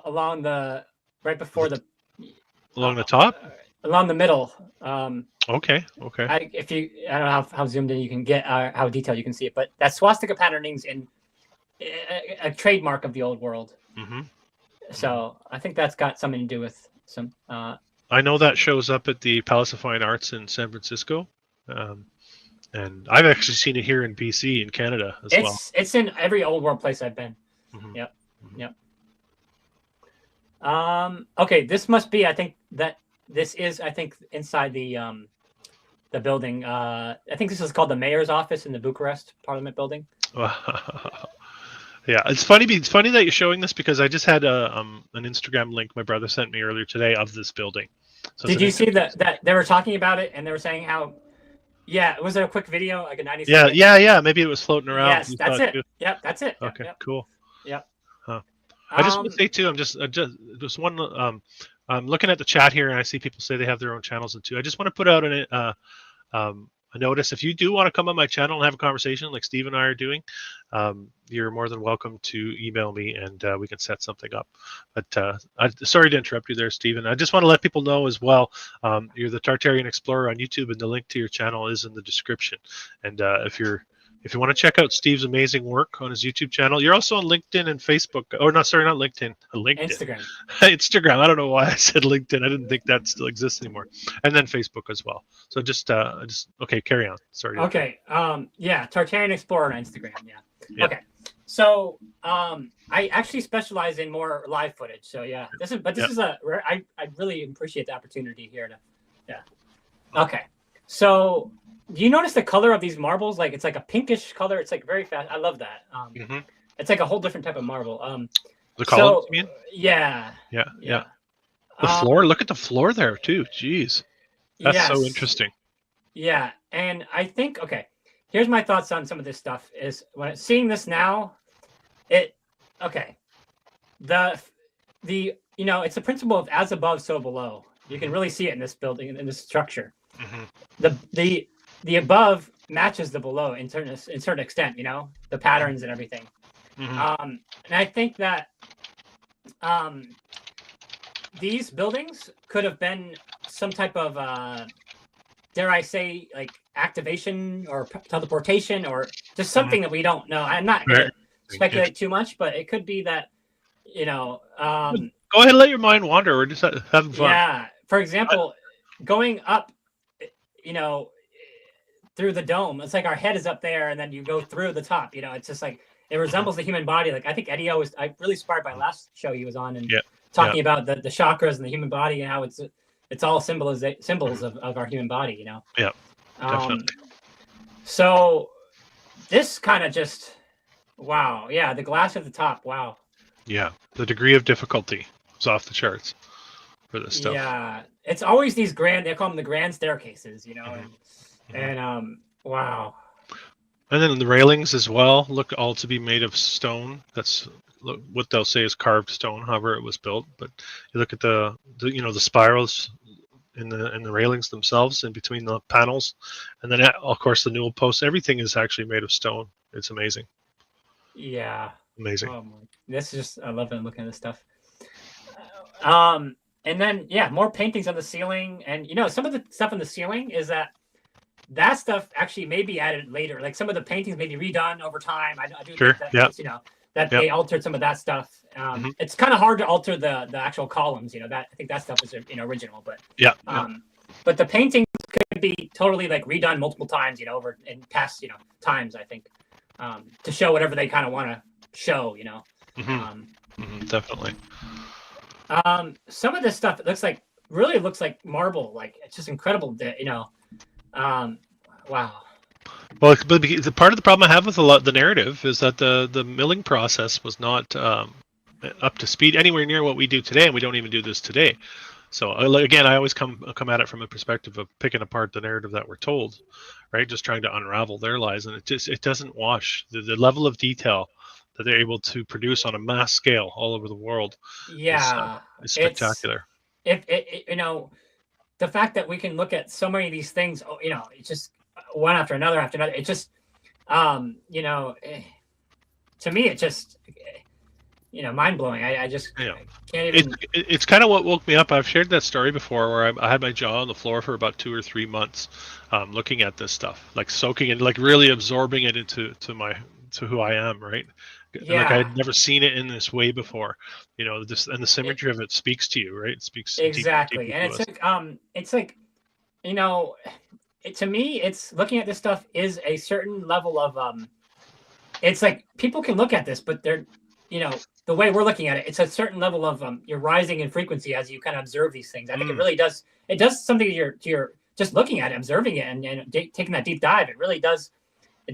along the right before the Along the top? along the middle. Okay, okay. I don't know how zoomed in you can get, how detailed you can see it, but that swastika patterning's in a trademark of the old world. Hmm. So I think that's got something to do with some. I know that shows up at the Palace of Fine Arts in San Francisco. And I've actually seen it here in BC in Canada as well. It's in every old world place I've been. Hmm. Yep. Hmm. Yep. Okay, this must be. I think that this is. I think inside the building. I think this is called the mayor's office in the Bucharest Parliament building. Yeah, it's funny. It's funny that you're showing this because I just had an Instagram link my brother sent me earlier today of this building. So it's Did an you see interesting. that they were talking about it and they were saying how? Yeah, was it a quick video, like a 90 Yeah, second? yeah, yeah. Maybe it was floating around. Yes, You saw that's it it. too. Yep, that's it. Yep, Okay, yep, cool. yep. Huh. I just want to Um, say too. I'm just one. I'm looking at the chat here, and I see people say they have their own channels and too. I just want to put out a notice. If you do want to come on my channel and have a conversation like Steve and I are doing, you're more than welcome to email me and we can set something up. But sorry to interrupt you there, Stephen. I just want to let people know as well, you're the Tartarian Explorer on YouTube, and the link to your channel is in the description. And if you want to check out Steve's amazing work on his YouTube channel, you're also on LinkedIn and Facebook. Or not, sorry, not LinkedIn. LinkedIn. Instagram. Instagram. I don't know why I said LinkedIn. I didn't think that still exists anymore. And then Facebook as well. So just okay, carry on. Sorry. Okay. Yeah, Tartarian Explorer on Instagram. Yeah. Yeah. Okay. So, I actually specialize in more live footage. So yeah, this is I really appreciate the opportunity here to, yeah. Okay. So, do you notice the color of these marbles? Like it's like a pinkish color. It's like very fast. I love that. It's like a whole different type of marble. The columns, So you mean? yeah. Yeah. The floor. Look at the floor there too. Jeez, that's so interesting. Yeah, and I think here's my thoughts on some of this stuff. Is when seeing this now, okay, the it's the principle of as above, so below. You can really see it in this building, in this structure. The above matches the below in certain extent. The patterns and everything. And I think that these buildings could have been some type of dare I say, like activation or teleportation or just something that we don't know. I'm not going to speculate too much, but it could be that, Go ahead and let your mind wander. We're just having fun. Yeah. For example, going up, through the dome, it's like our head is up there and then you go through the top. It's just like, it resembles the human body. Like I think Eddie was really inspired by last show he was on and talking about the chakras and the human body and how it's all symbols of our human body, Yeah, definitely. So this kind of just, wow. Yeah, the glass at the top. Wow. Yeah, the degree of difficulty is off the charts for this stuff. Yeah, it's always these they call them the grand staircases, and wow. And then the railings as well look all to be made of stone. That's what they'll say is carved stone, however it was built. But you look at the spirals in the railings themselves, in between the panels, and then of course the newel posts. Everything is actually made of stone. It's amazing. Yeah, amazing. This is just, I love looking at this stuff. And then more paintings on the ceiling, and some of the stuff on the ceiling is that stuff actually may be added later. Like some of the paintings may be redone over time. I do think that they altered some of that stuff. It's kind of hard to alter the actual columns. I think that stuff is original, but but the paintings could be totally like redone multiple times. Over in past times. I think to show whatever they kind of want to show. Definitely. Some of this stuff really looks like marble. Like it's just incredible. Wow. Well, but the part of the problem I have with the narrative is that the milling process was not up to speed anywhere near what we do today, and we don't even do this today. So again, I always come at it from a perspective of picking apart the narrative that we're told, right? Just trying to unravel their lies, and it doesn't wash the level of detail that they're able to produce on a mass scale all over the world. Yeah, is spectacular. The fact that we can look at so many of these things, it's just one after another after another. It just, to me, it just, mind blowing. I just can't even. It's kind of what woke me up. I've shared that story before, where I had my jaw on the floor for about 2 or 3 months, looking at this stuff, like soaking it, like really absorbing it into who I am, right? Yeah. Like I had never seen it in this way before, this, and the symmetry of it speaks to you, right? It speaks exactly. deeply And it's like, to me, it's looking at this stuff is a certain level of, it's like people can look at this, but they're, the way we're looking at it, it's a certain level of, you're rising in frequency as you kind of observe these things. I think it really does. It does something to your just looking at it, observing it, and taking that deep dive. It really does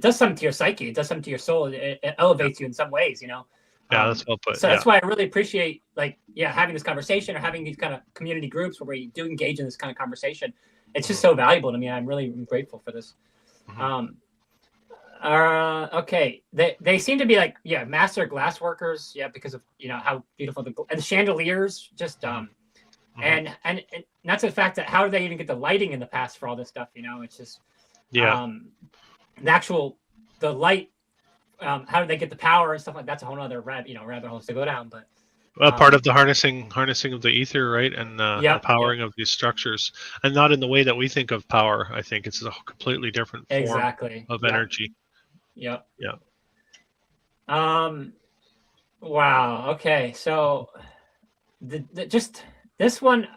does something to your psyche. It does something to your soul. It elevates you in some ways, you know. Yeah, that's well put. So Yeah. that's why I really appreciate, like, having this conversation or having these kind of community groups where we do engage in this kind of conversation. It's just so valuable to me. I'm really grateful for this. Okay, they seem to be like master glass workers, because of how beautiful and the chandeliers just and that's the fact that how do they even get the lighting in the past for all this stuff? It's just the light. How do they get the power and stuff like that's a whole other rabbit holes to go down. But part of the harnessing of the ether, right, and the powering of these structures, and not in the way that we think of power. I think it's a completely different form of energy. Yep. Yeah. Wow. Okay. So, just this one,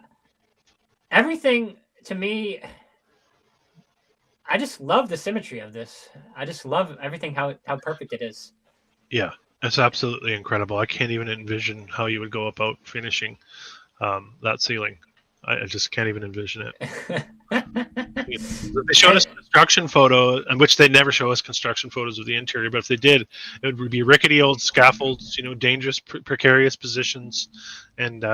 everything to me. I just love the symmetry of this. I just love everything how perfect it is. Yeah, it's absolutely incredible. I can't even envision how you would go about finishing that ceiling. I just can't even envision it. They showed us a construction photo, in which they never show us construction photos of the interior, but if they did, it would be rickety old scaffolds, dangerous, precarious positions, and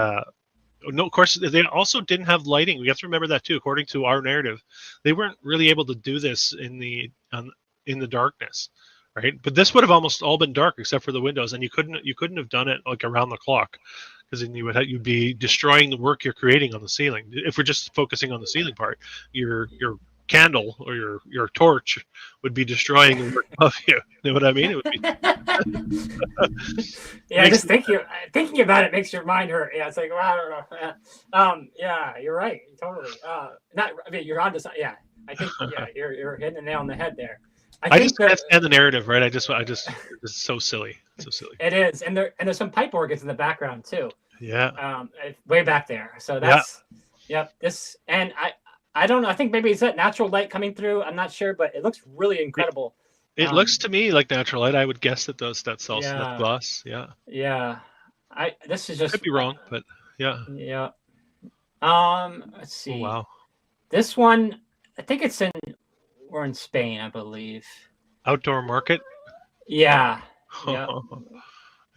no, of course, they also didn't have lighting. We have to remember that too. According to our narrative, they weren't really able to do this in the darkness, right? But this would have almost all been dark except for the windows, and you couldn't have done it like around the clock, because then you'd be destroying the work you're creating on the ceiling. If we're just focusing on the ceiling part, your candle or your torch would be destroying the work above you. You know what I mean? It would be. Just thinking about it makes your mind hurt. Yeah, it's like, well, I don't know. Yeah, you're right. Totally. You're on to something. Yeah, I think you're hitting the nail on the head there. I just can't stand the narrative, right? I just it's so silly. So silly. It is, and there's some pipe organs in the background too. Yeah. Way back there. So that's this, and I don't know. I think maybe it's that natural light coming through. I'm not sure, but it looks really incredible. It looks to me like natural light. I would guess that that's also that glass. Yeah. Yeah. This is just could be wrong, but yeah. Yeah. Let's see. Oh, wow. This one, I think we're in Spain, I believe. Outdoor market. Yeah. Yeah.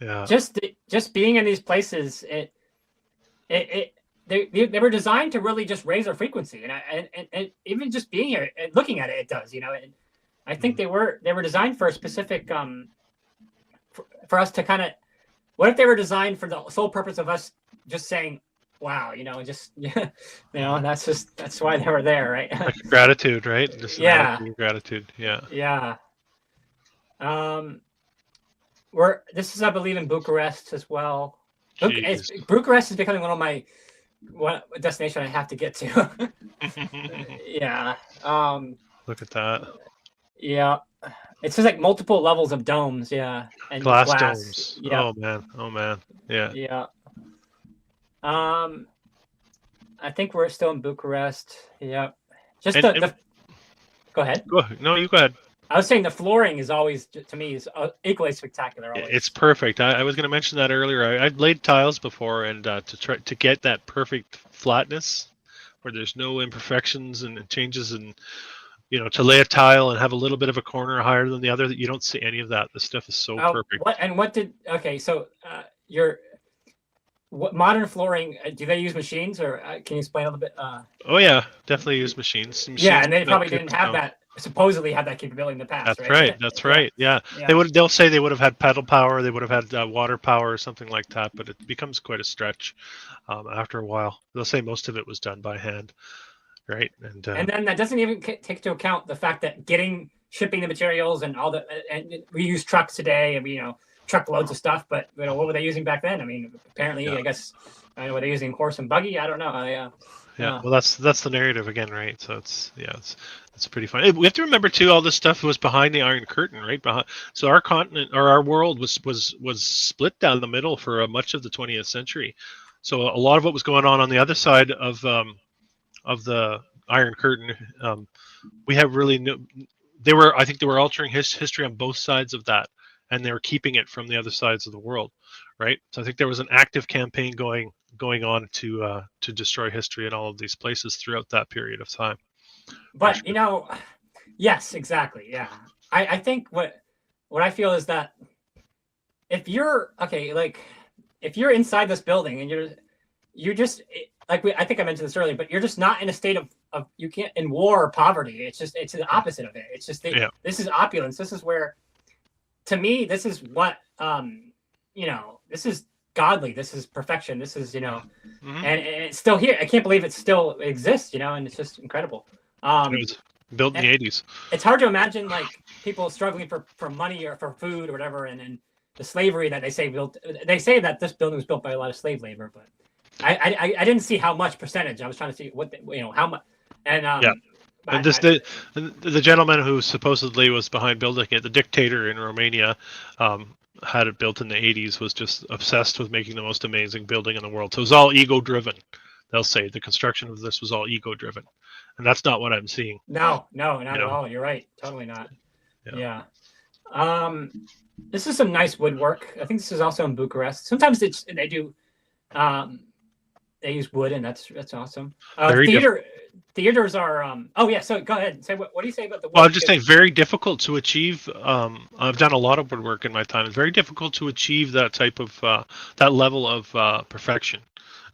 Yeah. Just being in these places, they were designed to really just raise our frequency, and even just being here and looking at it, it does. I think they were designed for a specific for us to kind of. What if they were designed for the sole purpose of us just saying, "Wow," that's why they were there, right? Like gratitude, right? Just gratitude. Yeah. Yeah. This is, I believe, in Bucharest as well. Bucharest is becoming one destination I have to get to. Yeah. Look at that. Yeah. It's just like multiple levels of domes. Yeah. And glass domes. Yeah. Oh man. Yeah. Yeah. I think we're still in Bucharest. Yeah. Just Go ahead. No, you go ahead. I was saying the flooring is always, to me, is equally spectacular. Always. It's perfect. I was going to mention that earlier. I've laid tiles before, and to try to get that perfect flatness, where there's no imperfections and changes, and to lay a tile and have a little bit of a corner higher than the other, that you don't see any of that. This stuff is so perfect. What modern flooring, do they use machines, or can you explain a little bit? Oh yeah, definitely use machines. Yeah, and they probably didn't have that. Supposedly had that capability in the past. That's right. That's right. Yeah. They'll say they would have had pedal power. They would have had water power or something like that. But it becomes quite a stretch after a while. They'll say most of it was done by hand, right? And then that doesn't even take into account the fact that shipping the materials and all the and we use trucks today, and truckloads of stuff. But what were they using back then? I mean, apparently, I guess were they using horse and buggy? I don't know. Yeah, well, that's the narrative again, right? So it's pretty fun. We have to remember too, all this stuff was behind the Iron Curtain, right? So our continent or our world was split down the middle for much of the 20th century. So a lot of what was going on the other side of the Iron Curtain, we have really I think they were altering history on both sides of that, and they were keeping it from the other sides of the world, right? So I think there was an active campaign going on to destroy history in all of these places throughout that period of time. But yes, exactly, yeah. I think what I feel is that if you're okay, like if you're inside this building and you're just like I think I mentioned this earlier, but you're just not in a state of you can't in war or poverty. It's the opposite of it. It's just Yeah. this is opulence. This is where, to me, this is what this is godly. This is perfection. This is Mm-hmm. and it's still here. I can't believe it still exists. And it's just incredible. It was built in the 80s. It's hard to imagine like people struggling for money or for food or whatever, and the slavery that they say built. They say that this building was built by a lot of slave labor, but I didn't see how much percentage. I was trying to see what how much, and Yeah. And the gentleman who supposedly was behind building it, the dictator in Romania, had it built in the 80s, was just obsessed with making the most amazing building in the world. So it was all ego driven. They'll say the construction of this was all ego driven, and that's not what I'm seeing. No, not at all. You're right. Totally not. Yeah. This is some nice woodwork. I think this is also in Bucharest. Sometimes they do. They use wood, and that's awesome. Theaters are. Oh yeah. So go ahead and say what do you say about the wood? Well, I'm just saying, very difficult to achieve. I've done a lot of woodwork in my time. It's very difficult to achieve that type of that level of perfection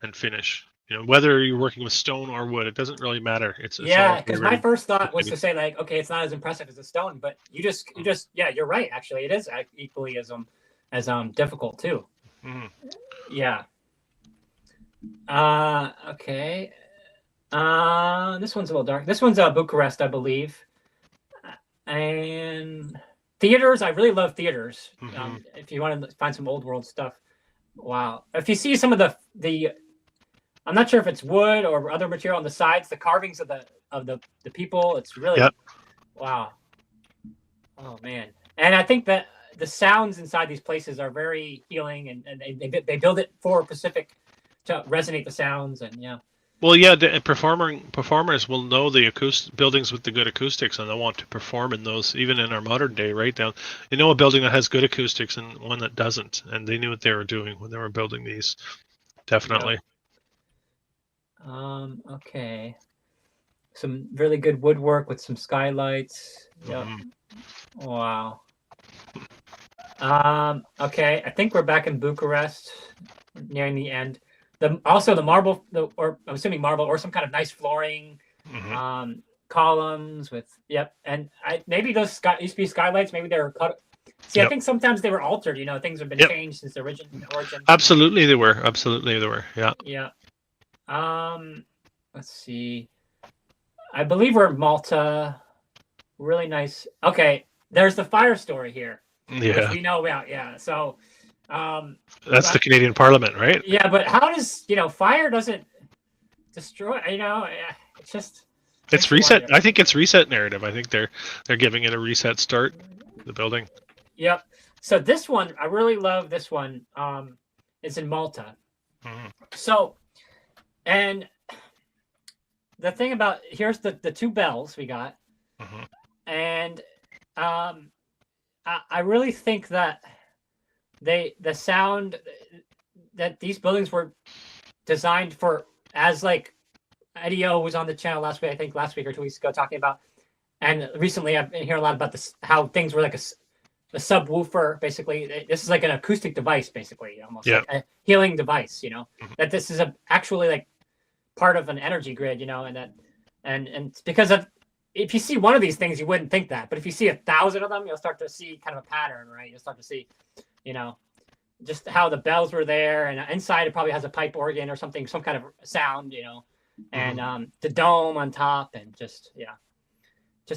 and finish. Whether you're working with stone or wood, it doesn't really matter. It's because my first thought was to say like, okay, it's not as impressive as a stone, but you just you're right. Actually, it is equally as difficult too. Mm-hmm. Yeah. Okay. This one's a little dark. This one's Bucharest, I believe. And theaters, I really love theaters. Mm-hmm. If you want to find some old world stuff, wow. If you see some of the I'm not sure if it's wood or other material on the sides, the carvings of the people, it's really wow. Oh man. And I think that the sounds inside these places are very healing, and they build it for Pacific to resonate the sounds, and yeah. Well, yeah, the performers will know the buildings with the good acoustics, and they'll want to perform in those, even in our modern day, right down. A building that has good acoustics and one that doesn't, and they knew what they were doing when they were building these. Definitely. Okay. Some really good woodwork with some skylights. Yep. Mm-hmm. Wow. Okay, I think we're back in Bucharest, nearing the end. Also the marble, or I'm assuming marble, or some kind of nice flooring, mm-hmm. Columns with and maybe those used to be skylights. Maybe they were cut. See, I think sometimes they were altered. Things have been changed since the origin. Absolutely, they were. Yeah. Yeah. Let's see. I believe we're in Malta. Really nice. Okay, there's the fire story here. Yeah. Which we know about. Yeah. So. That's the Canadian Parliament, right? Yeah, but how does fire doesn't destroy? It's just. It's reset. I think it's reset narrative. I think they're giving it a reset start. The building. Yep. So this one, I really love this one. It's in Malta. Mm-hmm. So, and the thing about here's the two bells we got, mm-hmm. and I really think that the sound that these buildings were designed for, as like Eddie O was on the channel last week or 2 weeks ago talking about, and recently I've been hearing a lot about this, how things were like a subwoofer, basically. This is like an acoustic device, basically, almost like a healing device, mm-hmm. that this is actually like part of an energy grid, and it's because of, if you see one of these things, you wouldn't think that, but if you see 1,000 of them, you'll start to see kind of a pattern, right? You'll start to see, just how the bells were there, and inside it probably has a pipe organ or something, some kind of sound, and mm-hmm. The dome on top, and just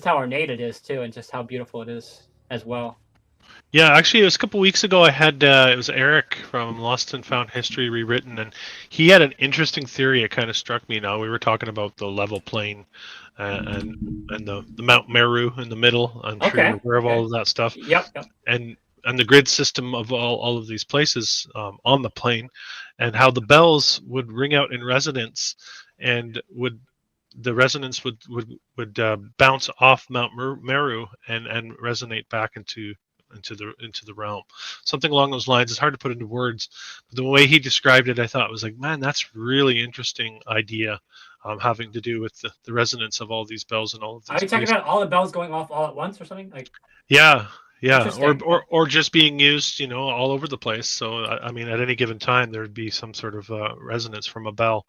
how ornate it is too, and just how beautiful it is as well. Yeah, actually, it was a couple weeks ago. I had it was Eric from Lost and Found History Rewritten, and he had an interesting theory. It kind of struck me. Now we were talking about the level plane and the Mount Meru in the middle. I'm sure you're aware of all of that stuff. Yep. And the grid system of all of these places on the plane, and how the bells would ring out in resonance, and the resonance would bounce off Mount Meru and resonate back into the realm, something along those lines. It's hard to put into words, but the way he described it, I thought was like, man, that's really interesting idea. having to do with the resonance of all these bells and all of Are these you talking places. about all the bells going off all at once or something? Like, Yeah, yeah, interesting. or just being used, all over the place. So I mean, at any given time, there'd be some sort of resonance from a bell,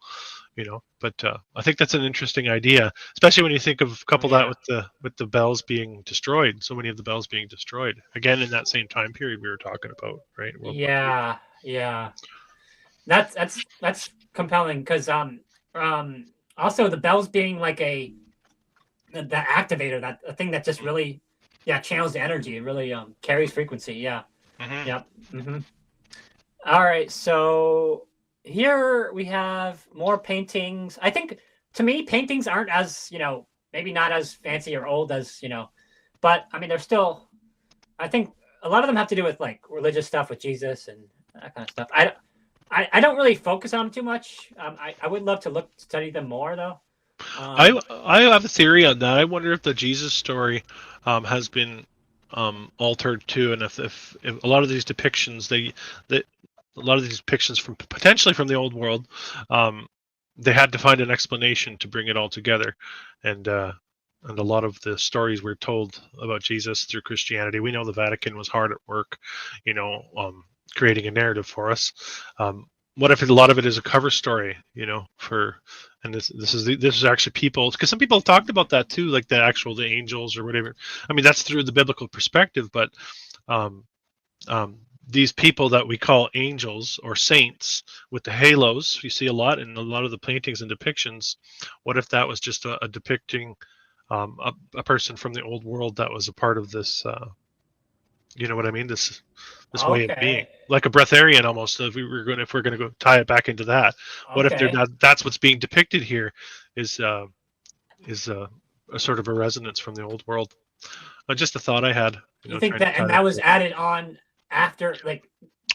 But I think that's an interesting idea, especially when you think of couple that Yeah. with the bells being destroyed. So many of the bells being destroyed again in that same time period we were talking about, right? World War II. Yeah. Yeah. That's compelling because also the bells being like the activator, that a thing that just really, yeah, channels the energy. It really carries frequency. Yeah. Mm-hmm. Yep. Mm-hmm. All right, so here we have more paintings. I think, to me, paintings aren't as, maybe not as fancy or old as, but I mean, they're still, I think a lot of them have to do with like religious stuff with Jesus and that kind of stuff. I don't really focus on them too much. I would love to study them more though. I have a theory on that. I wonder if the Jesus story has been altered too, and if a lot of these depictions they a lot of these depictions from potentially from the old world, um, they had to find an explanation to bring it all together, and uh, and a lot of the stories we're told about Jesus through Christianity, we know the Vatican was hard at work, creating a narrative for us. What if a lot of it is a cover story, for and this is actually people, because some people have talked about that too, like the angels or whatever. I mean, that's through the biblical perspective, but um, um, these people that we call angels or saints with the halos, you see a lot in a lot of the paintings and depictions. What if that was just a depicting a person from the old world that was a part of this? You know what I mean? This way of being, Okay, like a breatharian almost. If we're going to go tie it back into that, what if they're okay. not? That's what's being depicted here, is uh, is a sort of a resonance from the old world. Just a thought I had, You think trying to that, and tie that that was together. added on after, like,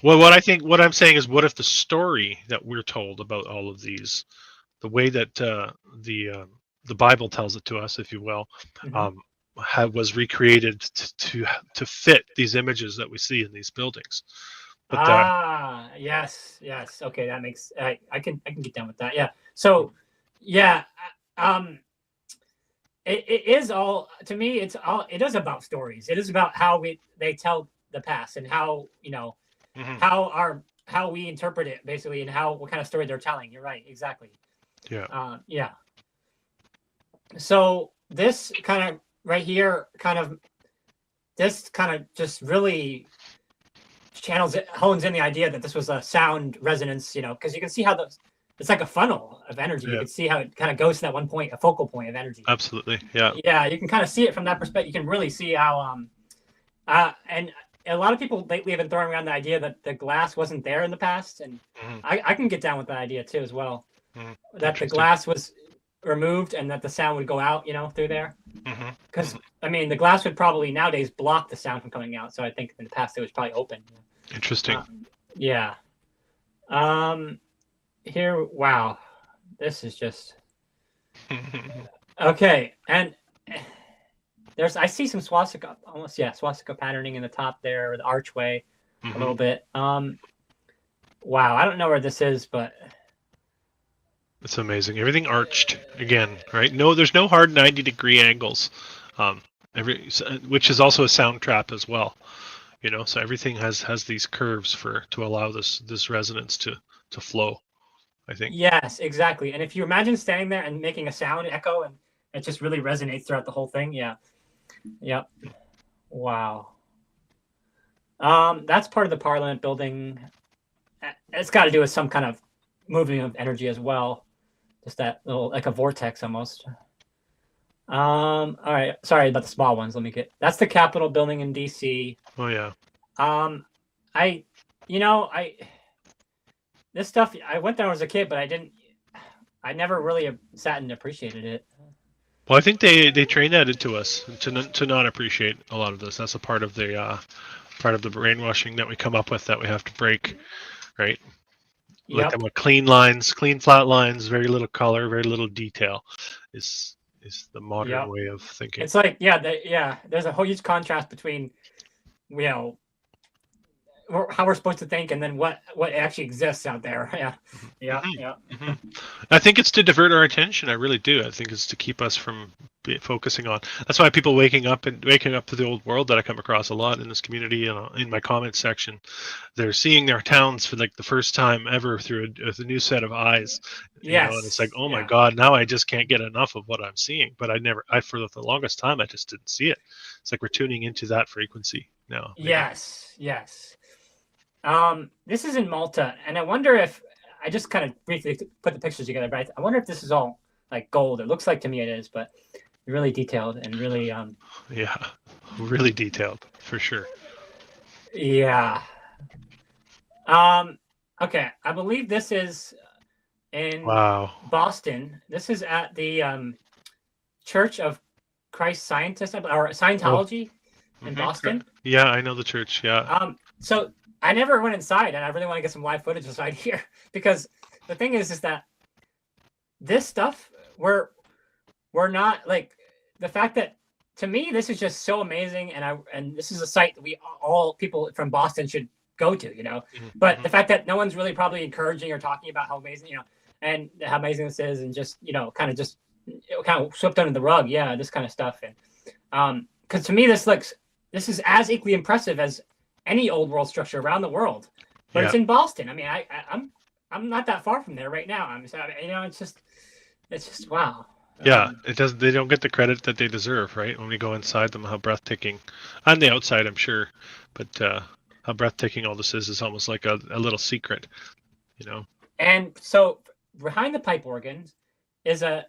Well, what I'm saying is, what if the story that we're told about all of these, the way that the Bible tells it to us, if you will, mhm. um, was recreated to fit these images that we see in these buildings. But Yes, yes. Okay, that makes I can get down with that. Yeah. So, yeah, um, it is all, to me. It is about stories. It is about how they tell the past and how mhm, how we interpret it basically, and what kind of story they're telling. You're right, exactly. yeah, Yeah. So this kind of right here, this kind of just really hones in the idea that this was a sound resonance, because you can see how it's like a funnel of energy. You yeah, can see how it kind of goes to that one point, a focal point of energy. absolutely, yeah, Yeah, you can kind of see it from that perspective. You can really see how and a lot of people lately have been throwing around the idea that the glass wasn't there in the past, and mhm, I can get down with that idea too as well. mhm, That the interesting, glass was removed and that the sound would go out, through there. mhm, Because mhm, I mean, the glass would probably nowadays block the sound from coming out. So I think in the past it was probably open. interesting. Uh, yeah. Um. Here. Wow. This is just okay. And I see some swastika, almost, yeah, swastika patterning in the top there, the archway, a Mhm. little bit. Wow. I don't know where this is, but It's amazing. Everything arched again, right? No, there's no hard 90-degree angles. Um, which is also a sound trap as well. So everything has these curves to allow this resonance to flow. I think. yes, exactly. And if you imagine standing there and making a sound echo, and it just really resonates throughout the whole thing. Yeah. Yep. Wow. That's part of the Parliament building. It's got to do with some kind of movement of energy as well. Just that little, like a vortex almost. All right. Sorry about the small ones. That's the Capitol building in DC. Oh yeah. Um, I, you know, I, this stuff, I went there when I was a kid, but I never really sat and appreciated it. Well, I think they train that into us to not appreciate a lot of this. That's a part of the brainwashing that we come up with that we have to break, right? Like them Yep. with clean lines, clean flat lines, very little color, very little detail, is is the modern Yep. way of thinking. It's like, yeah, there's a whole huge contrast between, you know, how we're supposed to think, and then what actually exists out there. Yeah, yeah, Mhm, yeah, mhm. I think it's to divert our attention. I really do. I think it's to keep us from focusing on. That's why people waking up to the old world that I come across a lot in this community and in my comments section. They're seeing their towns for like the first time ever through with a new set of eyes, and it's like, yes, oh my yeah, God, now I just can't get enough of what I'm seeing. But for the longest time, I just didn't see it. It's like we're tuning into that frequency now, maybe. yes, yes. This is in Malta, and I wonder if I just kind of briefly put the pictures together, but I wonder if this is all like gold. It looks like to me it is, but really detailed and really Yeah, really detailed for sure. yeah. Um, okay, I believe this is in Wow. Boston. This is at the Church of Christ Scientist or Oh, Scientology in Boston. yeah, I know the church. Yeah. So I never went inside, and I really want to get some live footage inside here because the thing is that this stuff we're not like the fact that to me this is just so amazing, and this is a site that we all people from Boston should go to, but Mm-hmm. the fact that no one's really probably encouraging or talking about how amazing, and how amazing this is, and just kind of swept under the rug, yeah, this kind of stuff. And because to me this is as equally impressive as any old world structure around the world, but Yeah. it's in Boston. I mean, I'm not that far from there right now. It's just wow. Yeah, it does. They don't get the credit that they deserve, right? When we go inside them, how breathtaking, on the outside, I'm sure, but how breathtaking all this is almost like a little secret, you know. And so behind the pipe organ is a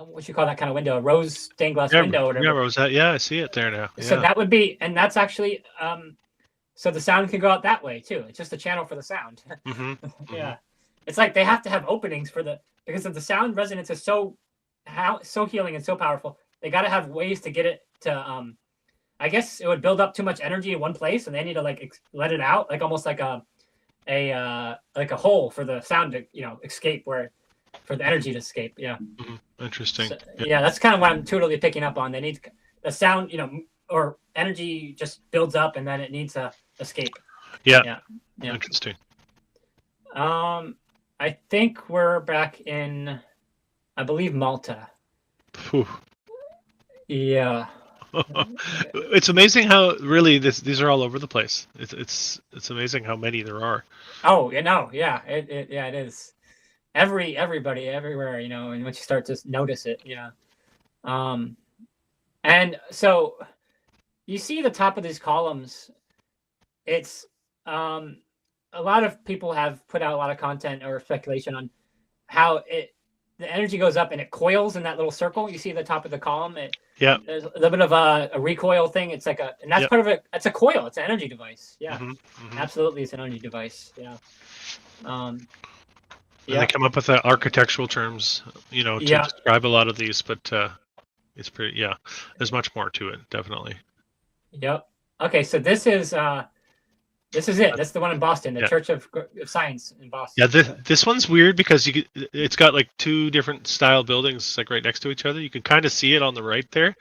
what you call that kind of window, a rose stained glass Yeah, window or yeah, whatever. Rosette. Yeah, I see it there now. So Yeah. that would be, and that's actually so the sound can go out that way too. It's just a channel for the sound. Mm-hmm. Mm-hmm. Yeah, it's like they have to have openings for because of the sound resonance is so healing and so powerful. They got to have ways to get it to I guess it would build up too much energy in one place, and they need to like let it out, like almost like a hole for the sound to escape, where for the energy to escape. Yeah. Mm-hmm. Interesting. So, Yeah. yeah, that's kind of what I'm totally picking up on. They need the sound, or energy just builds up and then it needs to escape. Yeah. Yeah. Yeah. Interesting. I think we're back in, I believe, Malta. Whew. Yeah. It's amazing how really these are all over the place. It's amazing how many there are. Oh, yeah, it is. Everybody everywhere, and once you start to notice it, yeah. And so you see the top of these columns. It's a lot of people have put out a lot of content or speculation on how the energy goes up and it coils in that little circle. You see the top of the column. Yeah. There's a little bit of a recoil thing. It's like and that's part of it. It's a coil. It's an energy device. Yeah, absolutely, it's an energy device. Yeah. And they come up with architectural terms, to describe a lot of these, but it's pretty. Yeah, there's much more to it, definitely. Yep. Okay, so this is it. That's the one in Boston, the Church of Science in Boston. Yeah, this one's weird because it's got like two different style buildings like right next to each other. You can kind of see it on the right there.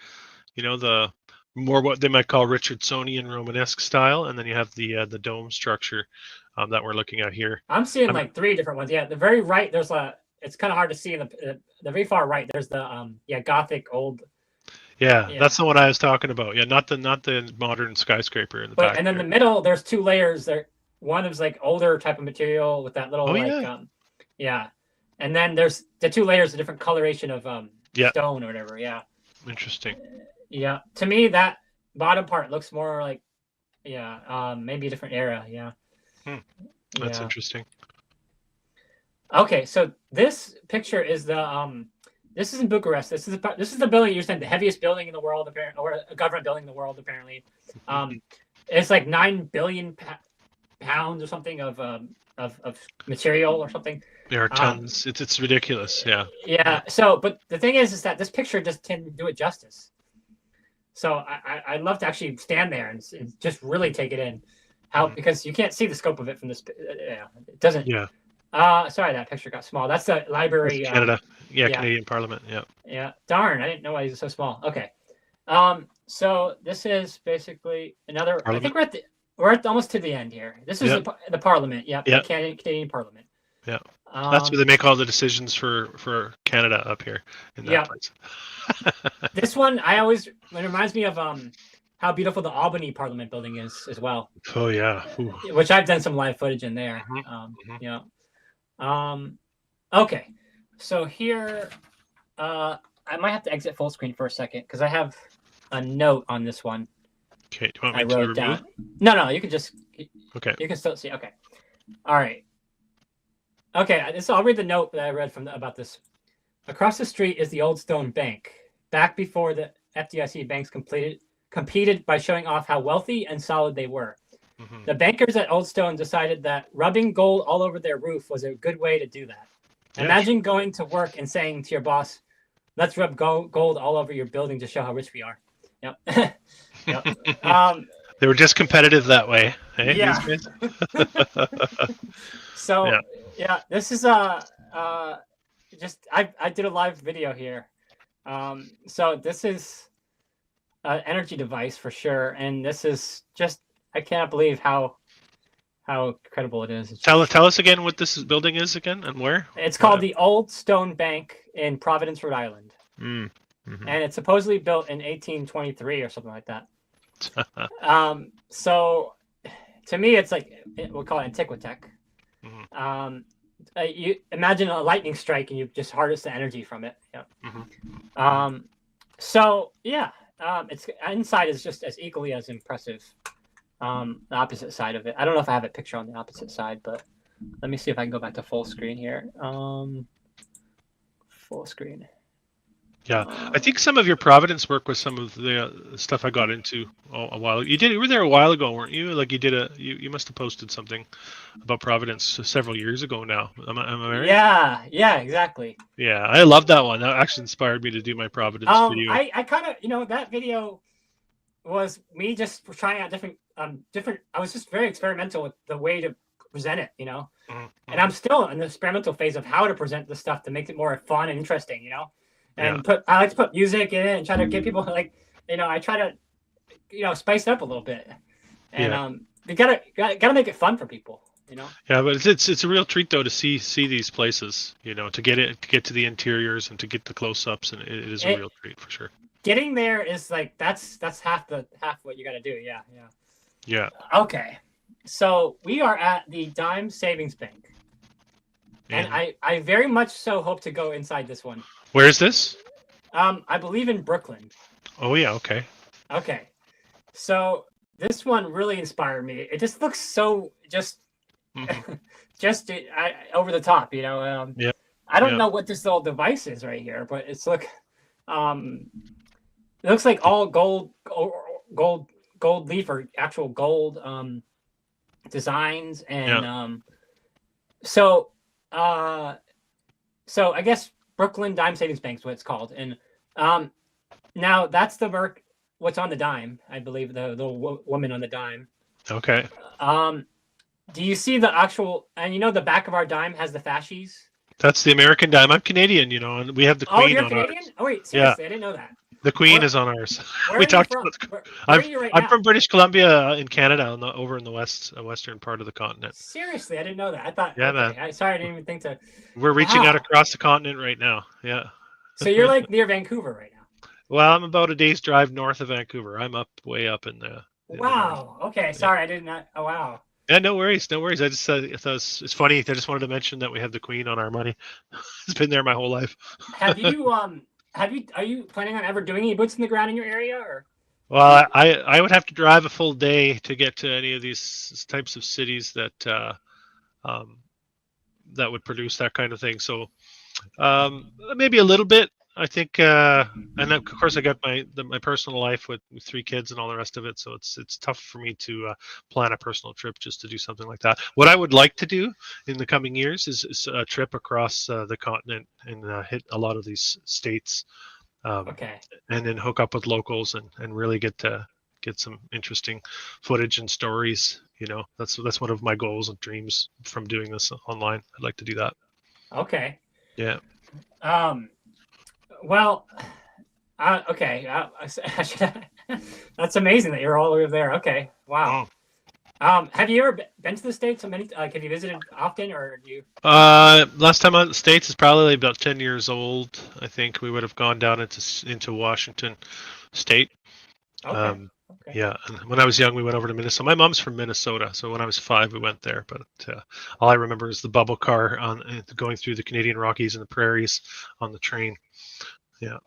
The more what they might call Richardsonian Romanesque style, and then you have the dome structure that we're looking at here. I'm seeing like three different ones. Yeah, the very right there's it's kind of hard to see in the very far right. There's the Gothic old. Yeah, that's the one I was talking about. Yeah, not the modern skyscraper in the back. And then the middle, there's two layers. There, one is like older type of material with that little and then there's the two layers, a different coloration of stone or whatever. Yeah. Interesting. Yeah, to me that bottom part looks more like maybe a different era. Yeah. That's interesting. Okay, so this picture is this is in Bucharest. This is the building you're saying, the heaviest building in the world, apparently, or a government building in the world, apparently. It's like 9 billion pounds or something of material or something. There are tons. It's ridiculous. Yeah. Yeah. So, but the thing is that this picture just can't do it justice. So I'd love to actually stand there and just really take it in. Because you can't see the scope of it from this. It doesn't. Yeah. Sorry, that picture got small. That's the library. That's Canada. Canadian Parliament. Yeah. Yeah. Darn, I didn't know why he's so small. Okay. So this is basically another. Parliament? I think we're at the. we're almost to the end here. This is the Parliament. Yep, Yeah. the Canadian Parliament. Yeah. That's where they make all the decisions for Canada up here in that place. This one it reminds me of how beautiful the Albany Parliament building is as well. Oh yeah. Ooh. Which I've done some live footage in there. Okay. So here I might have to exit full screen for a second because I have a note on this one. Okay, do you want me to remove? Down. No, you can just okay. You can still see. Okay. All right. Okay, I'll read the note that I read about this. Across the street is the Old Stone Bank. Back before the FDIC banks competed by showing off how wealthy and solid they were. Mm-hmm. The bankers at Old Stone decided that rubbing gold all over their roof was a good way to do that. Yeah. Imagine going to work and saying to your boss, "Let's rub gold all over your building to show how rich we are." Yep. Yep. They were just competitive that way. Hey, yeah. So yeah, this is I did a live video here. So this is an energy device for sure, and this is just I cannot believe how incredible it is. Tell us again what this building is again and where. It's called the Old Stone Bank in Providence, Rhode Island. Mm-hmm. And it's supposedly built in 1823 or something like that. So to me, it's like we'll call it Antiquitech. Mm-hmm. You imagine a lightning strike and you just harness the energy from it. Yeah. Mm-hmm. So yeah, it's inside is just as equally as impressive. The opposite side of it. I don't know if I have a picture on the opposite side, but let me see if I can go back to full screen here. Full screen. Yeah, I think some of your Providence work was some of the stuff I got into a while. You were there a while ago, weren't you? Like you must have posted something about Providence several years ago now. Am I right? Yeah, exactly. Yeah, I love that one. That actually inspired me to do my Providence video. I kind of, that video was me just trying out different. I was just very experimental with the way to present it, Mm-hmm. And I'm still in the experimental phase of how to present the stuff to make it more fun and interesting, And I like to put music in it and try to get people I try to, spice it up a little bit. And you gotta make it fun for people, Yeah, but it's a real treat though to see these places, to get to the interiors and to get the close-ups, and it is a real treat for sure. Getting there is like that's half what you got to do. Yeah. Okay, so we are at the Dime Savings Bank, and I very much so hope to go inside this one. Where is this? I believe in Brooklyn. Oh yeah, okay. Okay, so this one really inspired me. It just looks so over the top, Yeah. I don't know what this little device is right here, but it looks like all gold leaf or actual gold designs, and so I guess Brooklyn Dime Savings Bank is what it's called, and now that's what's on the dime. I believe the woman on the dime. Okay. Do you see the actual? And the back of our dime has the fascies. That's the American dime. I'm Canadian, and we have the Queen you're on Canadian? ours. Oh wait, seriously, I didn't know that. The Queen is on ours. We talked about. I'm from British Columbia in Canada, over in the western part of the continent. Seriously, I didn't know that. I thought. Yeah, man. Sorry, I didn't even think to. We're reaching out across the continent right now. Yeah. So you're like near Vancouver right now. Well, I'm about a day's drive north of Vancouver. I'm way up in the. Wow. Okay. Sorry, I did not. Oh wow. Yeah, no worries. I just thought it's funny. I just wanted to mention that we have the Queen on our money. It's been there my whole life. Have you are you planning on ever doing any boots in the ground in your area, or? Well, I would have to drive a full day to get to any of these types of cities that would produce that kind of thing. So maybe a little bit. I think, and of course, I got my personal life with 3 kids and all the rest of it. So it's tough for me to plan a personal trip just to do something like that. What I would like to do in the coming years is a trip across the continent and hit a lot of these states, and then hook up with locals and really get some interesting footage and stories. That's one of my goals and dreams from doing this online. I'd like to do that. Okay. Yeah. Well, okay. That's amazing that you're all over there. Okay. Wow. Have you ever been to the States? So many, like, have you visited often, or do you? Last time out in the States is probably about 10 years old. I think we would have gone down into Washington State. Okay. Okay. Yeah, and when I was young, we went over to Minnesota. My mom's from Minnesota, so when I was 5, we went there. But all I remember is the bubble car on going through the Canadian Rockies and the prairies on the train. Yeah,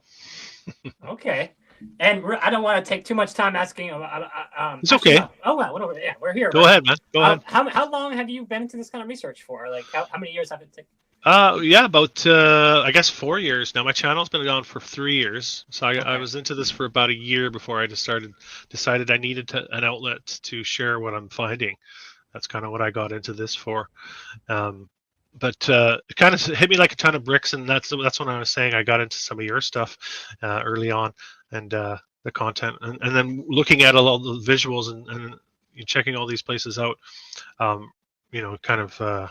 Okay. And I don't want to take too much time asking. it's Actually, okay. no. Oh, well, whatever. Yeah, we're here. Go But ahead, man. Go ahead. how long have you been into this kind of research for? Like, how many years have it taken? Yeah, about I guess 4 years now. My channel's been on for 3 years, so I Okay. was into this for about a year before I decided I needed an outlet to share what I'm finding. That's kind of what I got into this for. Um, but it kind of hit me like a ton of bricks, and that's when I was saying I got into some of your stuff early on, and the content, and then looking at all the visuals and checking all these places out. Um, kind of.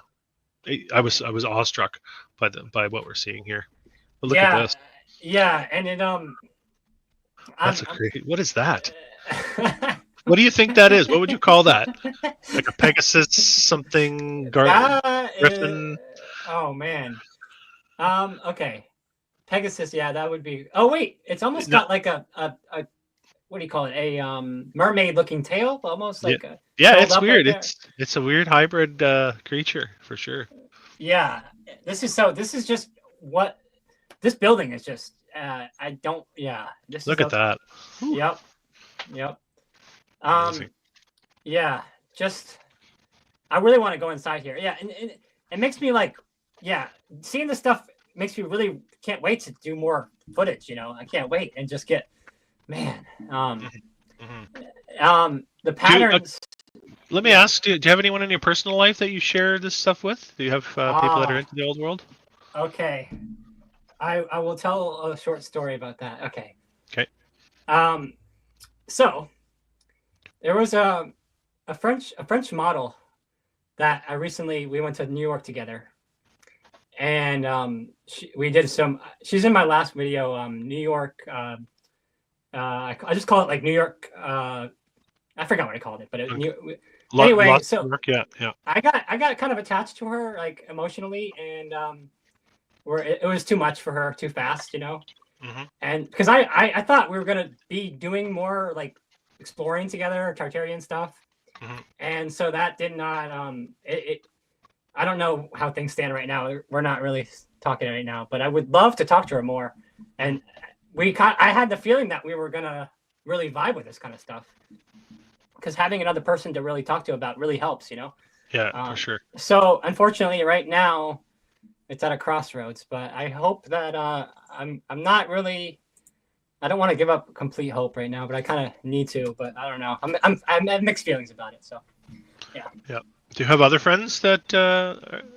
I was awestruck by what we're seeing here. But look at Yeah. this. Yeah. And it That's a I'm great. What is that? What do you think that is? What would you call that? Like a Pegasus something that Griffin? oh man. Okay. Pegasus, yeah, that would be. Oh wait, it's almost No, got like a what do you call it? A mermaid looking tail, almost yeah, like yeah. curled It's up right weird. there. It's a weird hybrid creature for sure. Yeah. This is just what this building is just I don't yeah, this is Look at a that. Whew, yep. Yep. amazing. Yeah, just I really want to go inside here. Yeah, and it makes me like, yeah, seeing this stuff makes me really can't wait to do more footage. I can't wait and just get, man, Hmm. the Do patterns. Let me Yeah. ask. Do you have anyone in your personal life that you share this stuff with? Do you have people that are Ah, into the old world? okay. I will tell a short story about that. Okay. Okay. Um, so there was a French model that I recently we went to New York together, and we did some. She's in my last video. New York. I just call it like New York. I forgot what I called it, but Okay. anyway. Lots So of work. Yeah. Yeah. I got kind of attached to her like emotionally, and where it was too much for her, too fast. Hmm. And because I thought we were gonna be doing more like exploring together, Tartarian stuff, Hmm. and so that did not I don't know how things stand right now. We're not really talking right now, but I would love to talk to her more. And I had the feeling that we were gonna really vibe with this kind of stuff because having another person to really talk to about really helps. Yeah, for sure. So unfortunately, right now it's at a crossroads. But I hope that I'm not really. I don't want to give up complete hope right now, but I kind of need to. But I don't know. I have mixed feelings about it. So yeah. Yeah. Do you have other friends that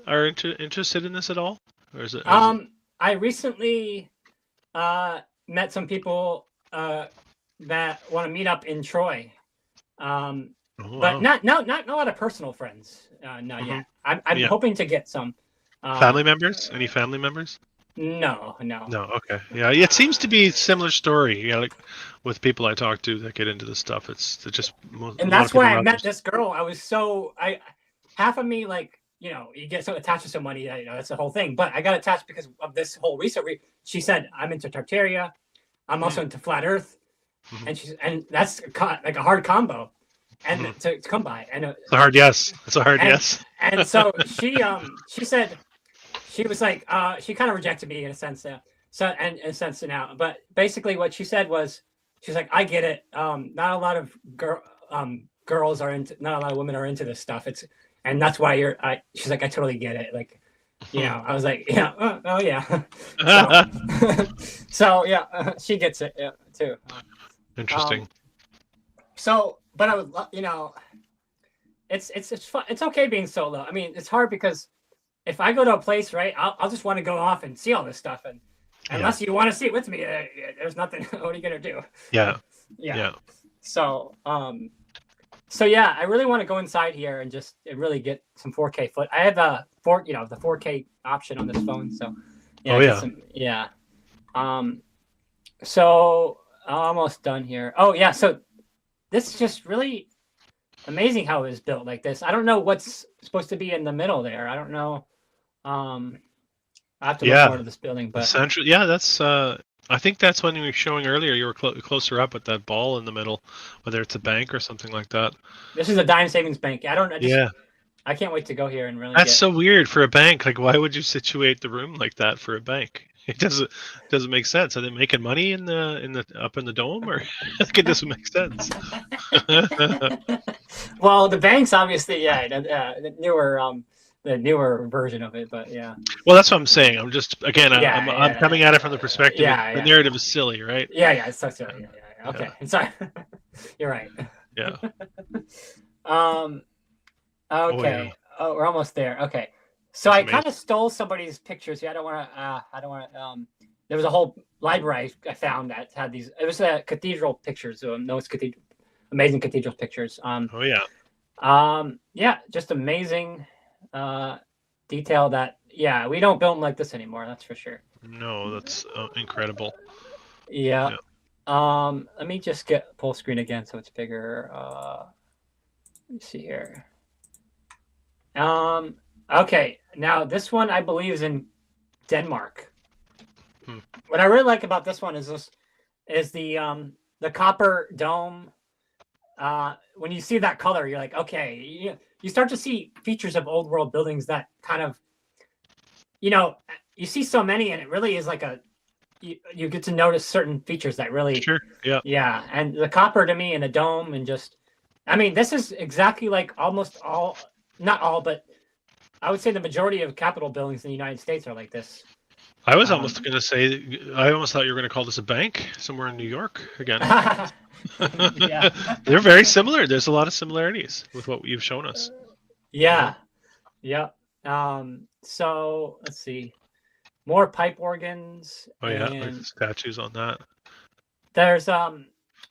are interested in this at all, or is it? I recently met some people that want to meet up in Troy, Oh but wow. not a lot of personal friends. Not Hmm. yet. I'm Yeah. hoping to get some. Uh, Family members? Any family members? no, no. No. Okay. Yeah. It seems to be a similar story. Yeah, like with people I talk to that get into this stuff, it's just a And lot of that's people why I around met this. this girl. I was so I half of me like you get so attached to somebody that's the whole thing. But I got attached because of this whole research. She said I'm into Tartaria. I'm also into flat Earth, Mm-hmm. and that's like a hard combo, and Hmm. to come by. It's a hard yes. It's a hard And yes. and so she said she was like she kind of rejected me in a sense, so and in a sense now. But basically, what she said was she's like I get it. Not a lot of girls are into, not a lot of women are into this stuff. And that's why she's like I totally get it. Like I was like yeah oh yeah. So so yeah she gets it too. Um, Interesting. so but I would it's fun. It's okay being solo. I mean, it's hard because if I go to a place, right, I'll just want to go off and see all this stuff, and Yeah. unless you want to see it with me, there's nothing. What are you gonna do? Yeah. Yeah. Yeah. So so yeah, I really want to go inside here and just really get some 4K foot. I have the 4K option on this phone, so Oh yeah, get yeah. some yeah. So I'm almost done here. Oh yeah, so this just really amazing how it was built like this. I don't know what's supposed to be in the middle there. I don't know. I have to look more Yeah, to this building, the but central. Yeah, that's. I think that's when you were showing earlier. You were closer up with that ball in the middle, whether it's a bank or something like that. this is a dime savings bank. Yeah, I can't wait to go here and really that's get. so weird for a bank. Like, why would you situate the room like that for a bank? It doesn't make sense. Are they making money in the up in the dome, or like, it doesn't make sense? Well, the banks obviously, yeah, the newer version of it, but yeah, Well, that's what I'm saying. I'm just again, yeah, I'm coming at it from the perspective. The yeah, narrative is silly, right? yeah. It's so silly. Yeah. Okay, Yeah, I'm sorry. You're right. yeah. Um. Oh yeah, Okay. Oh, we're almost there. Okay. So that's I amazing. kind of stole somebody's pictures here. I don't want to. I don't want to. There was a whole library I found that had these. It was cathedral pictures. Those cathedral, amazing cathedral pictures. Oh yeah. Yeah, just amazing detail that. Yeah, we don't build them like this anymore. That's for sure. No, that's incredible. Yeah. Yeah. Let me just get full screen again so it's bigger. Let me see here. Okay, now this one I believe is in Denmark. What I really like about this one is the copper dome. When you see that color, you're like, okay, you start to see features of old world buildings that kind of, you see so many, and it really is like you get to notice certain features that really, Sure. Yeah. yeah. And the copper to me and the dome and just, I mean, this is exactly like almost all, not all, but I would say the majority of Capitol buildings in the United States are like this. I was almost going to say, I almost thought you were going to call this a bank somewhere in New York again. Yeah. They're very similar. There's a lot of similarities with what you've shown us. Yeah. Yeah. So let's see. More pipe organs. Oh yeah, like And statues on that. there's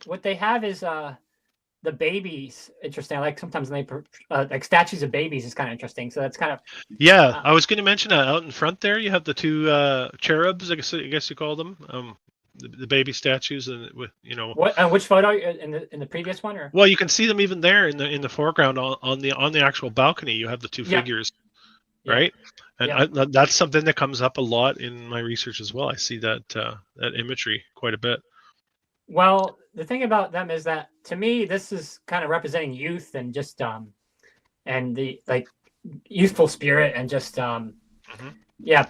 what they have is the babies. Interesting. I like sometimes when they like statues of babies is kind of interesting. So that's kind of Yeah, I was going to mention that out in front there. You have the two cherubs, I guess you call them, the baby statues, and with what which photo in the previous one or Well, you can see them even there in the foreground on the actual balcony. You have the two figures, right? And that's something that comes up a lot in my research as well. I see that that imagery quite a bit. Well, the thing about them is that to me, this is kind of representing youth and just and the like youthful spirit and just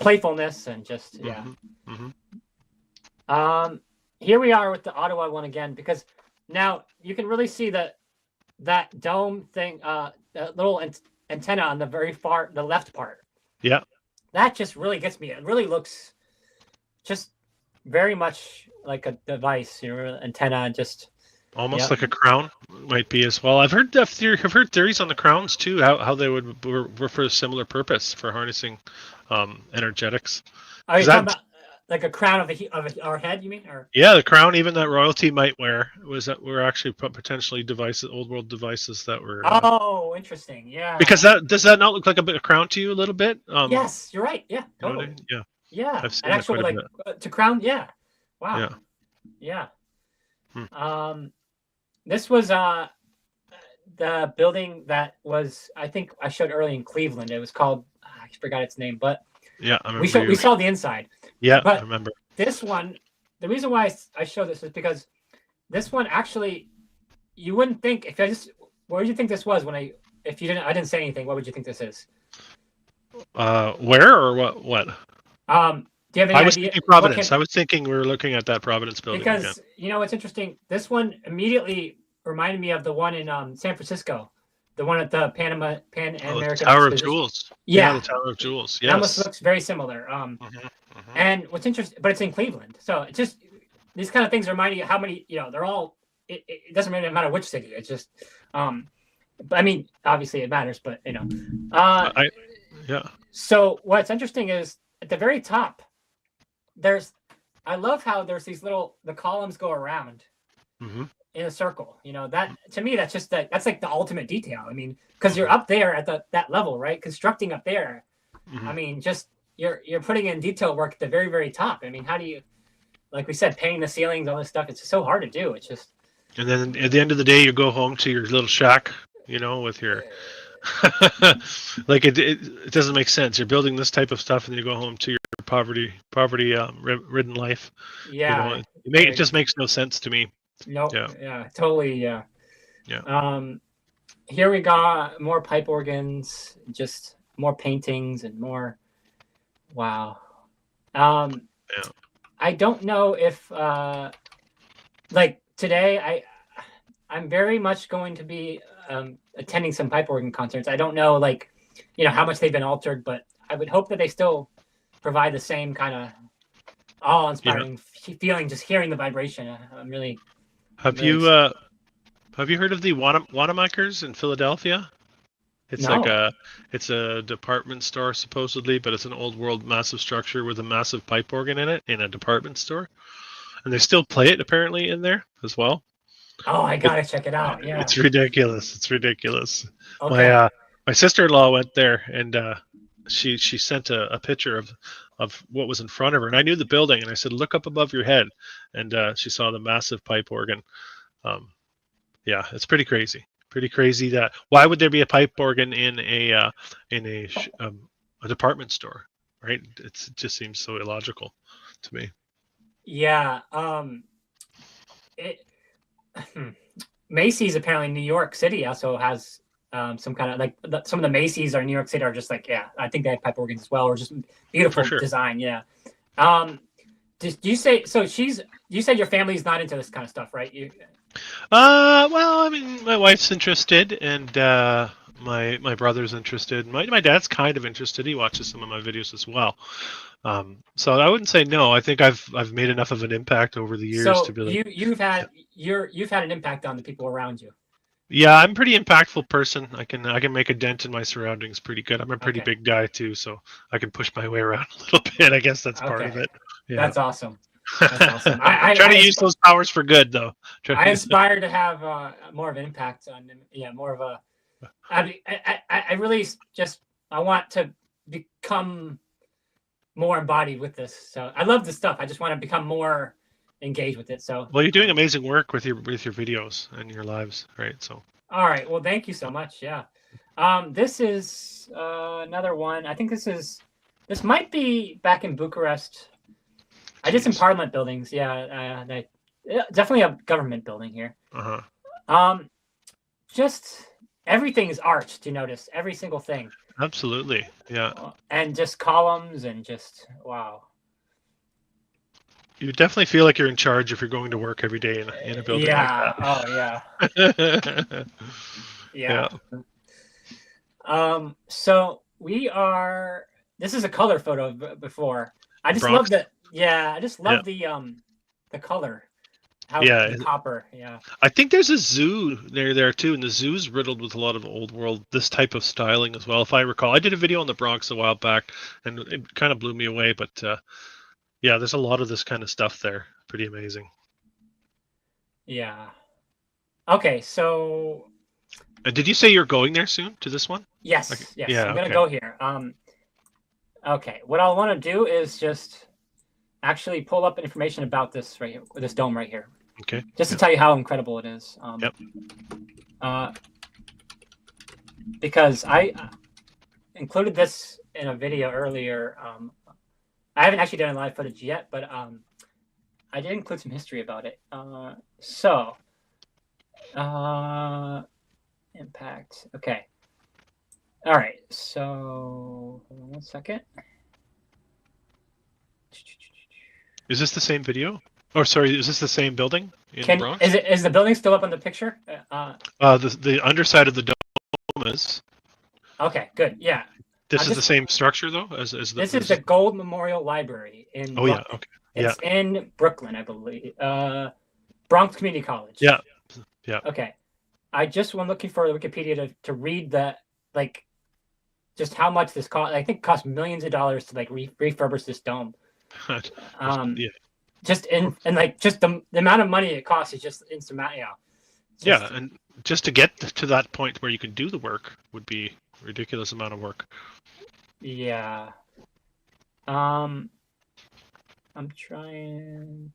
playfulness and just here we are with the Ottawa one again, because now you can really see that dome thing, that little antenna on the the left part. Yeah. That just really gets me. It really looks just very much like a device, antenna, just almost like a crown might be as well. I've heard theories on the crowns too, how they were for a similar purpose for harnessing energetics. Are you talking about like a crown of our head, you mean? Or yeah, the crown even that royalty might wear were actually potentially old world devices that were. Oh, interesting. Yeah. Because does that not look like a crown to you a little bit? Yes, you're right. Yeah, totally. Yeah. Yeah. I've seen an actual like to crown. Yeah. Wow. Yeah. This was the building that was, I think I showed early in Cleveland. It was called, I forgot its name, but yeah, I remember we saw the inside. Yeah, but I remember. This one, the reason why I show this is because this one actually, you wouldn't think what would you think this was I didn't say anything, what would you think this is? Where or what? Do you have any idea? I was thinking Providence. I was thinking we were looking at that Providence building. Because it's interesting. This one immediately reminded me of the one in San Francisco, the one at the Pan American Tower of Jewels. Yeah, the Tower of Jewels. Yes, it almost looks very similar. And what's interesting, but it's in Cleveland, so it just these kind of things remind you how many they're all. It doesn't really matter which city. It's just, but I mean, obviously it matters, but yeah. So what's interesting is at the very top. I love how there's these the columns go around in a circle. That to me, that's just that's like the ultimate detail. I mean, because you're up there at that level, right? Constructing up there. I mean, just you're putting in detail work at the very, very top. I mean, how do you, like we said, painting the ceilings, all this stuff? It's just so hard to do. It's just. And then at the end of the day, you go home to your little shack with your like it doesn't make sense. You're building this type of stuff, and then you go home to your poverty ridden life. Yeah, It just makes no sense to me. nope, Yeah, yeah, totally, yeah. yeah, Here we got more pipe organs, just more paintings and more. Wow. yeah. I don't know if like today I'm very much going to be attending some pipe organ concerts. I don't know like how much they've been altered, but I would hope that they still provide the same kind of awe-inspiring feeling just hearing the vibration. I'm really Have really you have you heard of the Wanamakers in Philadelphia? It's like no. it's a department store supposedly, but it's an old world massive structure with a massive pipe organ in it in a department store, and they still play it apparently in there as well. Oh, I It, gotta check it out. Yeah. it's ridiculous. It's ridiculous. My Okay. my sister-in-law went there, and she sent a picture of what was in front of her, and I knew the building, and I said, "Look up above your head," and she saw the massive pipe organ. Um, yeah, it's pretty crazy. Pretty crazy that why would there be a pipe organ in a department store, right? It just seems so illogical to me. Yeah. It Macy's apparently in New York City also has some kind of like some of the Macy's are in New York City are just like I think they have pipe organs as well or just For beautiful sure. design. Yeah. Um, did you say so? You said your family's not into this kind of stuff, right? Well, I mean, my wife's interested, and my brother's interested. My dad's kind of interested. He watches some of my videos as well. So I wouldn't say no. I think I've made enough of an impact over the years to So be like, you've had an impact on the people around you. yeah, I'm a pretty impactful person. I can make a dent in my surroundings pretty good. I'm a pretty Okay. big guy too, so I can push my way around a little bit. I guess that's part of Okay. it. Yeah. That's awesome. That's awesome. Try to use those powers for good, though. I aspire to have more of an impact on more of a. I really just I want to become more embodied with this. So I love this stuff. I just want to become more engaged with it. So Well, you're doing amazing work with your videos and your lives, right? So all right. Well, thank you so much. Yeah. This is another one. I think this might be back in Bucharest. I did some parliament buildings. Yeah, definitely a government building here. Just everything is art. Do you notice every single thing? Absolutely, yeah. And just columns and just wow. You definitely feel like you're in charge if you're going to work every day in a building like that. Oh yeah. So we are. This is a color photo before. I just love that. Yeah, I just love the color. The copper. Yeah. I think there's a zoo there too, and the zoo's riddled with a lot of old world this type of styling as well. If I recall, I did a video on the Bronx a while back, and it kind of blew me away. But yeah, there's a lot of this kind of stuff there. Pretty amazing. Yeah. Okay, so. Did you say you're going there soon to this one? Yes. Okay. Yes. Yeah, I'm gonna go here. Okay. What I want to do is just actually pull up information about this right here, this dome right here. Okay. Just to tell you how incredible it is. Because I included this in a video earlier. I haven't actually done live footage yet, but I did include some history about it. Impact. Okay. All right. So, hold on 1 second. Is this the same video? Oh, sorry. Is this the same building in the Bronx? Is the building still up on the picture? The underside of the dome is. Okay. Good. Yeah. This is the same structure though as the. This is the Gold Memorial Library in. Oh yeah. Okay. It's in Brooklyn, I believe. Bronx Community College. Yeah. Yeah. Okay. I just went looking for Wikipedia to read just how much this cost. I think it cost millions of dollars to refurbish this dome. Yeah. Just just the amount of money it costs is just insurmountable. Yeah, and just to get to that point where you can do the work would be a ridiculous amount of work. Yeah. I'm trying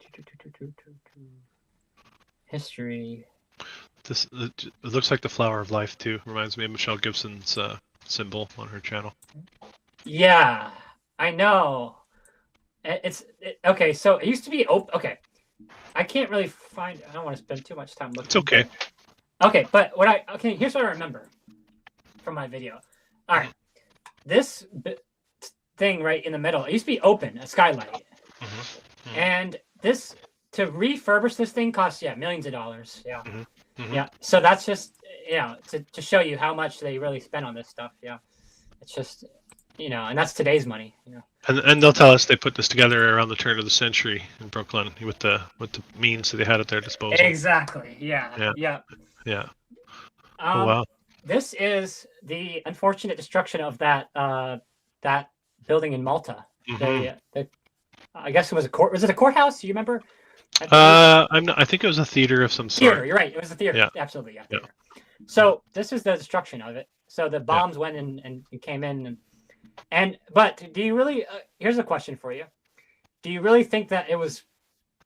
history. It looks like the flower of life too. Reminds me of Michelle Gibson's symbol on her channel. Yeah, I know. Okay. So it used to be open. Okay, I can't really find. I don't want to spend too much time looking. It's okay. Okay, but here's what I remember from my video. All right, this thing right in the middle. It used to be open, a skylight, and this to refurbish this thing costs millions of dollars. Yeah, yeah. So that's just to show you how much they really spend on this stuff. Yeah, it's just and that's today's money. And they'll tell us they put this together around the turn of the century in Brooklyn with the means that they had at their disposal. Exactly. Yeah. Oh wow. This is the unfortunate destruction of that that building in Malta. I guess it was a court. Was it a courthouse? Do you remember? I think it was a theater of some sort. Theater. You're right. It was a theater. Yeah. Absolutely. Yeah. Theater. So this is the destruction of it. So the bombs went in and came in but do you really? Here's a question for you. Do you really think that it was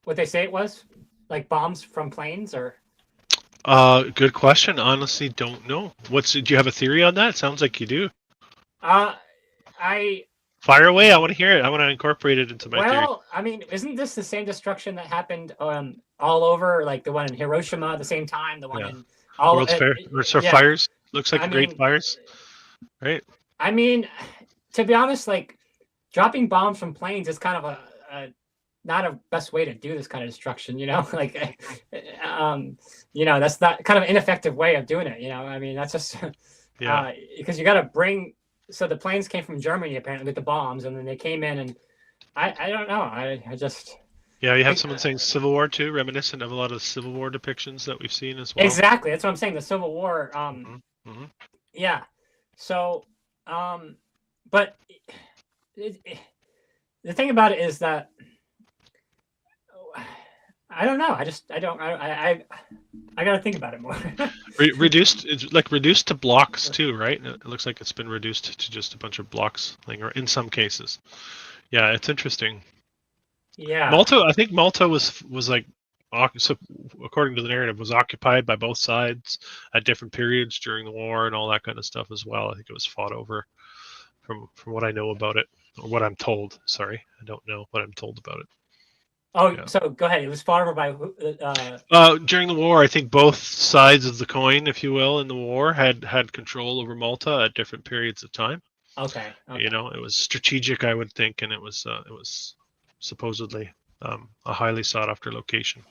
what they say it was, like bombs from planes, or? Good question. Honestly, don't know. Do you have a theory on that? Sounds like you do. Fire away. I want to hear it. I want to incorporate it into my theory. Well, I mean, isn't this the same destruction that happened all over, like the one in Hiroshima at the same time, the one in all World's Fair? Fires. Looks like great fires, right? I mean, to be honest, like dropping bombs from planes is kind of a not a best way to do this kind of destruction, like, that's not kind of ineffective way of doing it. I mean, that's just, because you got to so the planes came from Germany apparently with the bombs, and then they came in, and I don't know. I just. Yeah, you have someone saying Civil War too, reminiscent of a lot of Civil War depictions that we've seen as well. Exactly. That's what I'm saying. The Civil War. Yeah. So, but the thing about it is that I don't know. I got to think about it more. Reduced to blocks too, right? It looks like it's been reduced to just a bunch of blocks, or in some cases. Yeah, it's interesting. Yeah. I think Malta was like, so according to the narrative, was occupied by both sides at different periods during the war and all that kind of stuff as well. I think it was fought over, from what I know about it, or what I'm told. Sorry, I don't know what I'm told about it. Oh, yeah. So go ahead. It was fought over by who? During the war, I think both sides of the coin, if you will, in the war had control over Malta at different periods of time. Okay. It was strategic, I would think, and it was supposedly a highly sought after location.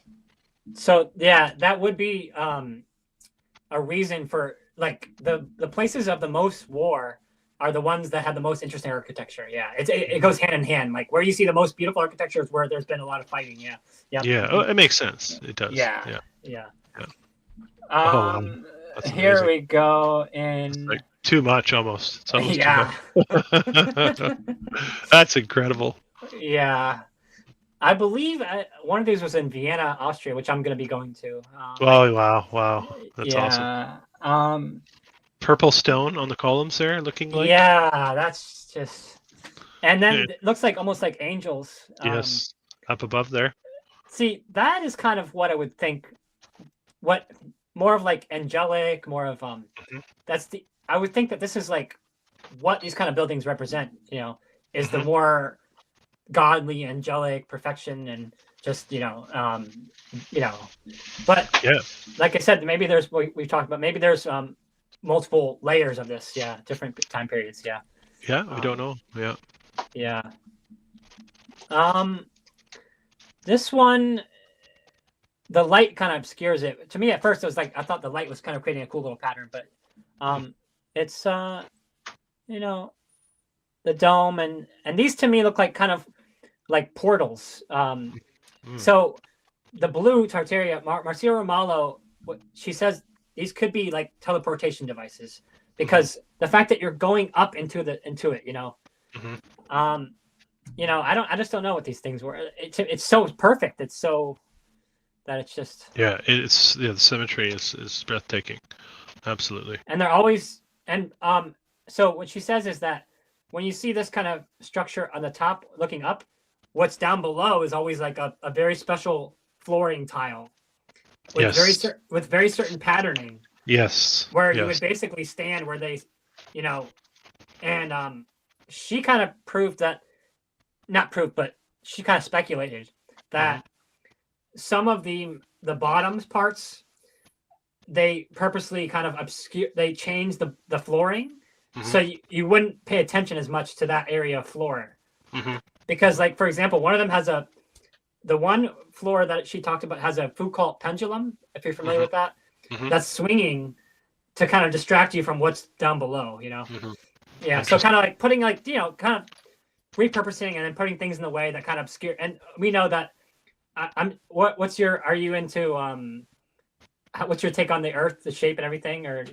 So yeah, that would be a reason for, like, the places of the most war are the ones that have the most interesting architecture. Yeah, it goes hand in hand. Like where you see the most beautiful architecture is where there's been a lot of fighting. Yeah. Yeah. Oh, it makes sense. It does. Yeah. Here we go. In like too much, almost. It's almost too much. That's incredible. Yeah. I believe one of these was in Vienna, Austria, which I'm going to be going to. Wow. That's awesome. Purple stone on the columns there, looking like. Yeah, that's just. And then it looks like almost like angels. Yes, up above there. See, that is kind of what I would think. What more of like angelic, more of I would think that this is like what these kind of buildings represent. Is the more godly, angelic perfection, and just but like I said, maybe there's we've talked about, maybe there's multiple layers of this, different time periods. We don't know. This one, the light kind of obscures it to me. At first it was like I thought the light was kind of creating a cool little pattern, but it's the dome, and these to me look like kind of like portals. So the blue Tartaria, Marcia Romalo, she says these could be like teleportation devices, because the fact that you're going up into it, I just don't know what these things were. It's so perfect. It's so that it's just the symmetry is breathtaking. Absolutely. And they're always so what she says is that when you see this kind of structure on the top looking up, what's down below is always like a very special flooring tile. with Yes. very certain patterning, Yes. where you would Yes. basically stand where they, you know, and she kind of proved that, not proved, but she kind of speculated Hmm. that some of the bottoms parts, they purposely kind of obscure, they changed the flooring, Hmm. so you wouldn't pay attention as much to that area of floor, Hmm. because like for example, one of them has the one floor that she talked about has a Foucault pendulum, if you're familiar Hmm. with that, Hmm. that's swinging to kind of distract you from what's down below, you know. Hmm. Yeah, so kind Interesting. of like putting like, kind of repurposing and then putting things in the way that kind of obscure. And we know that I'm what's your, are you into what's your take on the Earth, the shape and everything, or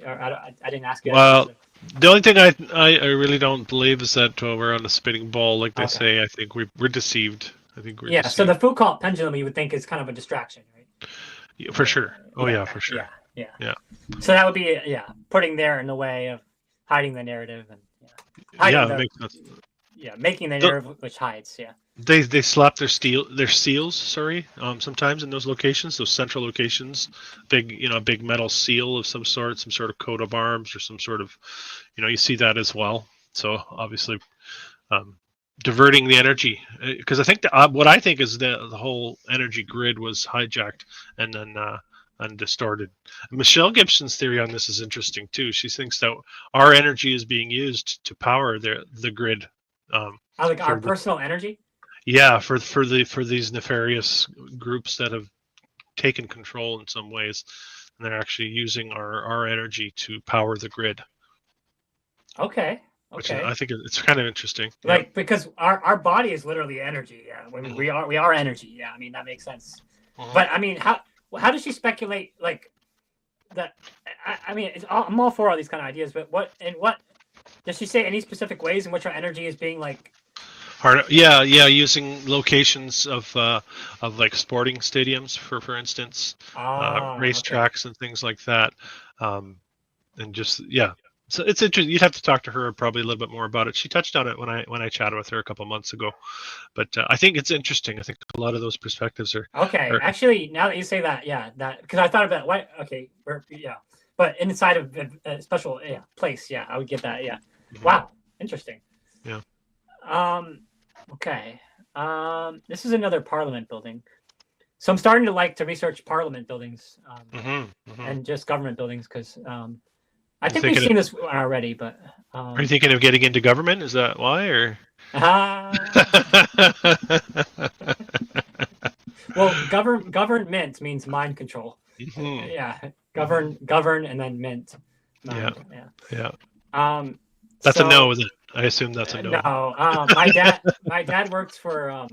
I didn't ask you that Well, question. the only thing I really don't believe is that we're on a spinning ball, like they Okay. say. I think we're deceived. I think we're Yeah, so deceived. the Foucault pendulum you would think is kind of a distraction, right? Yeah, for sure. Oh Yeah, yeah, for sure. yeah, yeah. Yeah. So that would be, yeah, putting there in the way of hiding the narrative and, yeah, hiding Yeah, it the, makes sense. yeah, making the The- narrative which hides. Yeah. They slap their seals, sorry, sometimes in those locations, those central locations, big, big metal seal of some sort of coat of arms or some sort of, you see that as well. So obviously, um, diverting the energy, because I think what I think is the whole energy grid was hijacked and then and distorted. Michelle Gibson's theory on this is interesting too. She thinks that our energy is being used to power the grid. Like our For the personal energy. Yeah, for these nefarious groups that have taken control in some ways, and they're actually using our energy to power the grid, Okay. which is, Okay. I think it's kind of interesting. Yeah. Like because our body is literally energy. Yeah. I mean, Mhm. we are energy. Yeah. I mean that makes sense. Mhm. But I mean, how does she speculate like that? I mean, I'm all for all these kind of ideas, but what does she say? Any specific ways in which our energy is being like? Yeah, yeah, using locations of like sporting stadiums for instance, Okay. racetracks and things like that, um, and just yeah. So it's interesting. You'd have to talk to her probably a little bit more about it. She touched on it when I chatted with her a couple months ago. But I think it's interesting. I think a lot of those perspectives Okay, are actually, now that you say that, yeah, that because I thought of that. Why? Okay, yeah, but inside of a special, yeah, place, yeah, I would get that. Yeah, Mhm. wow, interesting. Yeah. Um, okay, this is another Parliament building, so I'm starting to like to research Parliament buildings, Hmm. Hmm. and just government buildings because I You think we've thinking of seen this one already, but Are you thinking of getting into government? Is that why, or? uh, well, government means mind control. Hmm. Yeah, Hmm. govern, and then mint, Yeah. mind. Yeah. Yeah. Um. That's a no, So is it? I assume that's a no. no. My dad works for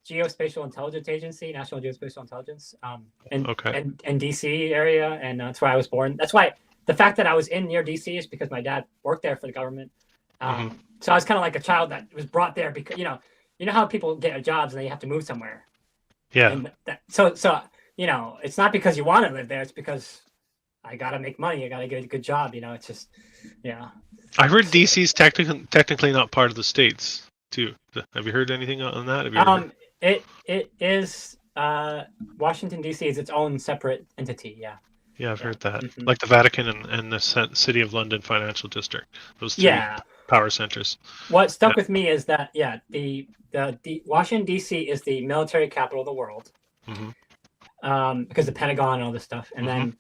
Geospatial Intelligence Agency, National Geospatial Intelligence, Okay. in DC area, and that's where I was born. That's why the fact that I was in near DC is because my dad worked there for the government. Hmm. So I was kind of like a child that was brought there because you know how people get jobs and they have to move somewhere, Yeah. and so it's not because you want to live there. It's because I gotta make money. I gotta get a good job. It's just yeah. I heard So, DC's technically not part of the states too. Have you heard anything on that? Have you ever heard? it is Washington D.C. is its own separate entity. Yeah, Yeah, I've yeah, heard that. hmm Like the Vatican and the City of London Financial District, those three yeah. power centers. What Yeah. stuck with me is that yeah, the Washington D.C. is the military capital of the world, Hmm. because the Pentagon and all this stuff, and Hmm. then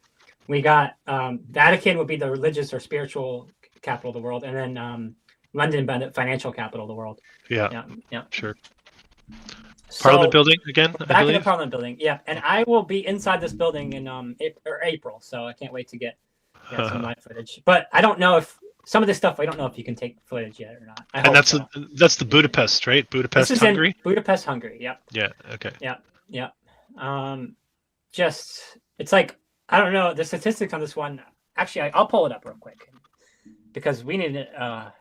we got Vatican would be the religious or spiritual capital of the world, and then London being the financial capital of the world. Yeah. Yeah, yeah. Sure. Parliament So building again, we're I back in the believe. Parliament building. Yeah, and I will be inside this building in April, so I can't wait to get some live footage. But I don't know if some of this stuff I don't know if you can take footage yet or not. I And hope so. that's the Budapest, right? This Budapest, is in Hungary. Budapest, Hungary. Yep, Yeah. Okay. yep, yep. Um, just it's like I don't know the statistics on this one. Actually, I'll pull it up real quick because we need to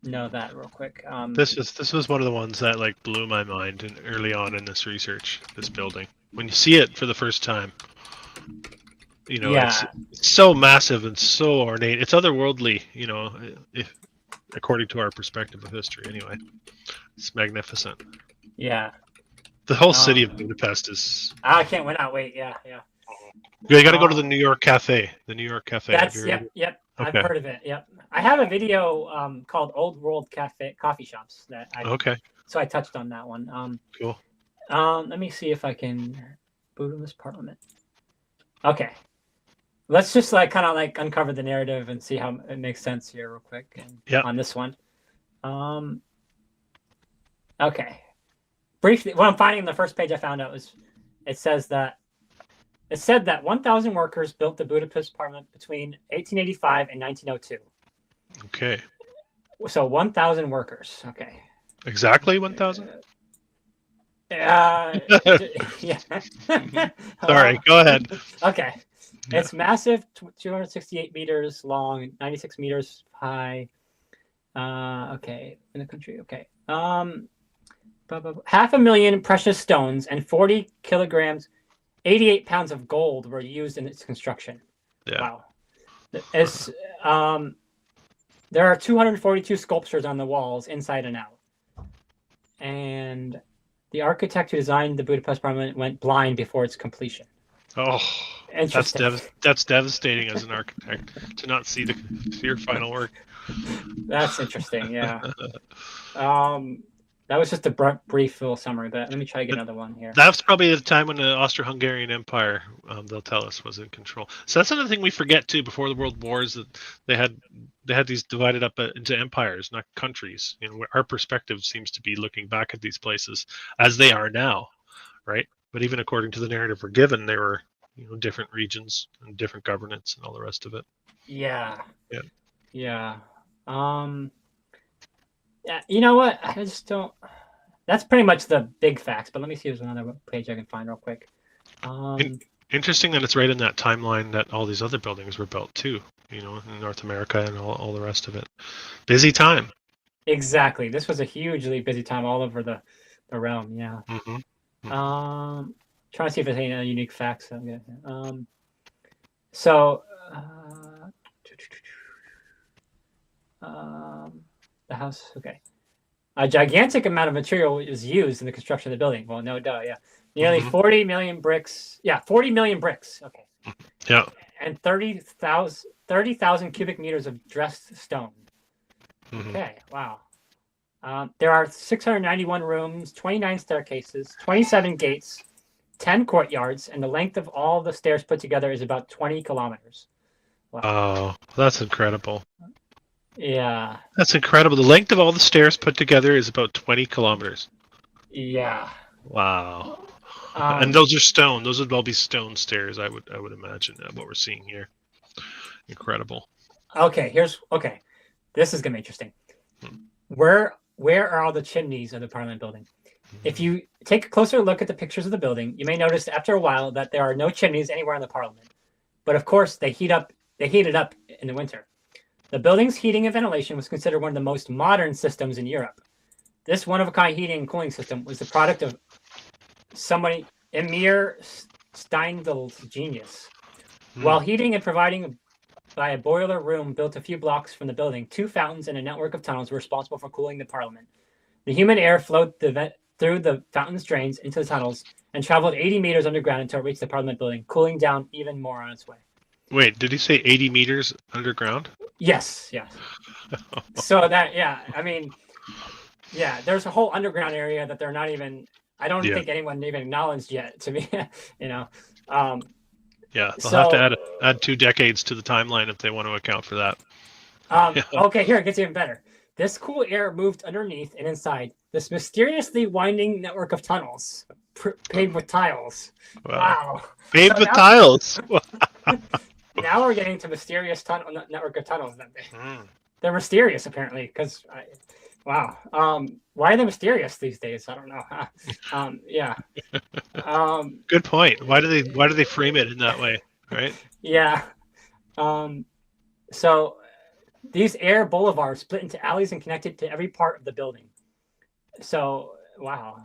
know that real quick. This was one of the ones that like blew my mind early on in this research. This building, when you see it for the first time, it's Yeah, so massive and so ornate. It's otherworldly, if according to our perspective of history. Anyway, it's magnificent. yeah. The whole city of Budapest is. I can't wait. Wait, yeah, yeah. You got to go to the New York Cafe. The New York Cafe. Have you That's heard of it? yep. I've Okay. heard of it. Yep. I have a video called Old World Coffee Shops that Okay. so I touched on that one. Cool. Let me see if I can boot in this parliament. Okay. Let's just like kind of like uncover the narrative and see how it makes sense here real quick on this one. Okay. Briefly, what I'm finding in the first page I found out was it said that 1,000 workers built the Budapest Parliament between 1885 and 1902. Okay. So 1,000 workers. Okay. Exactly 1,000? Yeah. Sorry, go ahead. Okay. Yeah. It's massive, 268 meters long, 96 meters high. Okay, in the country. Okay. 500,000 precious stones and 40 kilograms, 88 pounds of gold were used in its construction. Yeah. Wow. It's there are 242 sculptures on the walls inside and out. And the architect who designed the Budapest Parliament went blind before its completion. Oh, Interesting. that's devastating as an architect to not see your final work. That's interesting. Yeah. That was just a brief little summary, but let me try to get another one here. That's probably the time when the Austro-Hungarian Empire, they'll tell us, was in control. So that's another thing we forget too. Before the World Wars, that they had these divided up into empires, not countries. You know, our perspective seems to be looking back at these places as they are now, right? But even according to the narrative we're given, they were, you know, different regions and different governance and all the rest of it. Yeah. Yeah. Yeah. Yeah, you know what? I just don't. That's pretty much the big facts. But let me see if there's another page I can find real quick. Interesting that it's right in that timeline that all these other buildings were built too. You know, in North America and all the rest of it. Busy time. Exactly. This was a hugely busy time all over the realm. Yeah. Mm-hmm. Trying to see if there's any unique facts. So. The house, okay. A gigantic amount of material is used in the construction of the building. Well, no duh, yeah. Nearly 40 million bricks. Yeah, 40 million bricks. Okay. Yeah. And 30,000 cubic meters of dressed stone. Okay, wow. There are 691 rooms, 29 staircases, 27 gates, 10 courtyards, and the length of all the stairs put together is about 20 kilometers. Wow. Oh, that's incredible. Yeah. That's incredible. The length of all the stairs put together is about 20 kilometers. Yeah. Wow. And those are stone. Those would all be stone stairs, I would imagine, what we're seeing here. Incredible. Okay, this is gonna be interesting. Where are all the chimneys of the Parliament building? If you take a closer look at the pictures of the building, you may notice after a while that there are no chimneys anywhere in the Parliament. But of course, they heat it up in the winter. The building's heating and ventilation was considered one of the most modern systems in Europe. This one-of-a-kind heating and cooling system was the product of Emir Steindel's genius. While heating and providing by a boiler room built a few blocks from the building, 2 fountains and a network of tunnels were responsible for cooling the Parliament. The humid air flowed through the fountain's drains into the tunnels and traveled 80 meters underground until it reached the Parliament building, cooling down even more on its way. Wait, did he say 80 meters underground? Yes. So that, yeah, I mean, yeah, there's a whole underground area that they're not even, I don't think anyone even acknowledged yet to me, you know. Yeah, they'll have to add 2 decades to the timeline if they want to account for that. Okay, here, it gets even better. This cool air moved underneath and inside this mysteriously winding network of tunnels paved with tiles. Wow. Paved with tiles? Now we're getting to mysterious network of tunnels. They're mysterious, apparently, because, wow. Why are they mysterious these days? I don't know. Yeah. Good point. Why do they frame it in that way, right? Yeah. So these air boulevards split into alleys and connected to every part of the building. So, wow.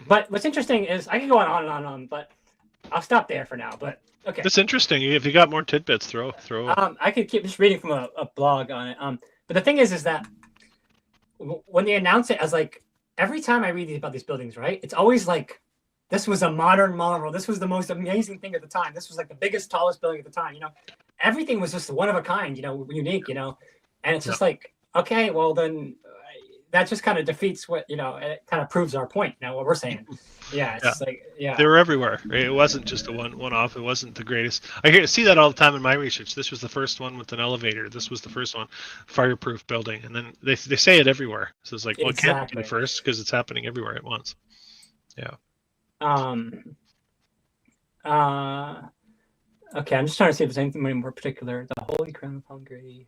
But what's interesting is I can go on and on, but I'll stop there for now. But okay. That's interesting. If you got more tidbits, throw. I could keep just reading from a blog on it. But the thing is that when they announce it as like every time I read about these buildings, right? It's always like this was a modern marvel. This was the most amazing thing at the time. This was like the biggest, tallest building at the time. Everything was just one of a kind. Unique. And it's just like, okay, well then, that just kind of defeats what it kind of proves our point. What we're saying. Yeah, it's like they were everywhere. Right? It wasn't just a one-off. It wasn't the greatest. I see that all the time in my research. This was the first one with an elevator. This was the first one, fireproof building, and then they say it everywhere. So it's like, well, exactly. It can't be the first because it's happening everywhere at once. Yeah. Okay, I'm just trying to see if there's anything more particular. The Holy Crown of Hungary.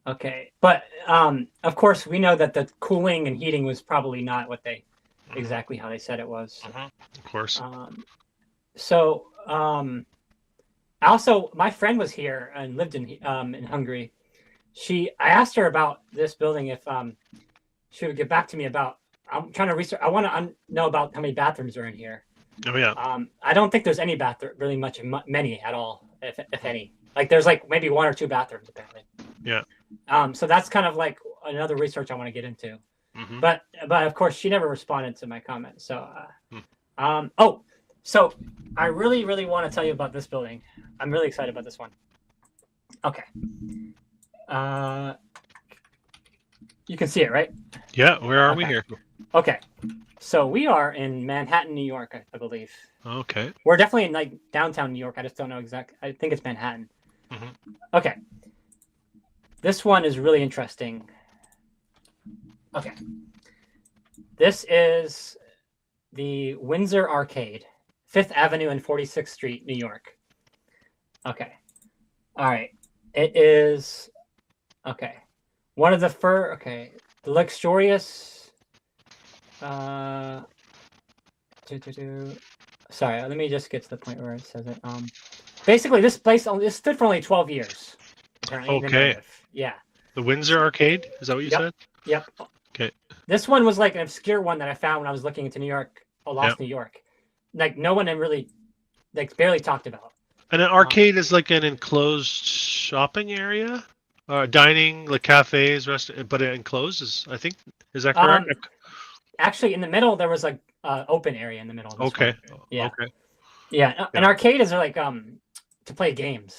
Okay, but of course we know that the cooling and heating was probably not what they exactly how they said it was. Of course. Also, my friend was here and lived in Hungary. I asked her about this building if she would get back to me about. I'm trying to research. I want to know about how many bathrooms are in here. Oh yeah. I don't think there's any really many at all, if any. Like there's like maybe 1 or 2 bathrooms apparently. Yeah. So that's kind of like another research I want to get into. But of course she never responded to my comment. So so I really, really want to tell you about this building. I'm really excited about this one. Okay. You can see it, right? Yeah. Where are we here? Okay. So we are in Manhattan, New York, I believe. Okay. We're definitely in like downtown New York. I just don't know exactly. I think it's Manhattan. Okay. This one is really interesting. Okay. This is the Windsor Arcade, 5th Avenue and 46th Street, New York. Okay. All right. It is, okay. One of the the luxurious, sorry, let me just get to the point where it says it. Basically, this place stood for only 12 years. Apparently. Okay. Yeah. The Windsor Arcade? Is that what you said? Yep. Okay. This one was like an obscure one that I found when I was looking into New York, New York. Like no one really, like barely talked about. And an arcade is like an enclosed shopping area? Dining, like cafes, restaurant, but it encloses, I think. Is that correct? Actually, in the middle, there was like open area in the middle. Of this okay. One. Yeah. Okay. Yeah. An arcade is like to play games.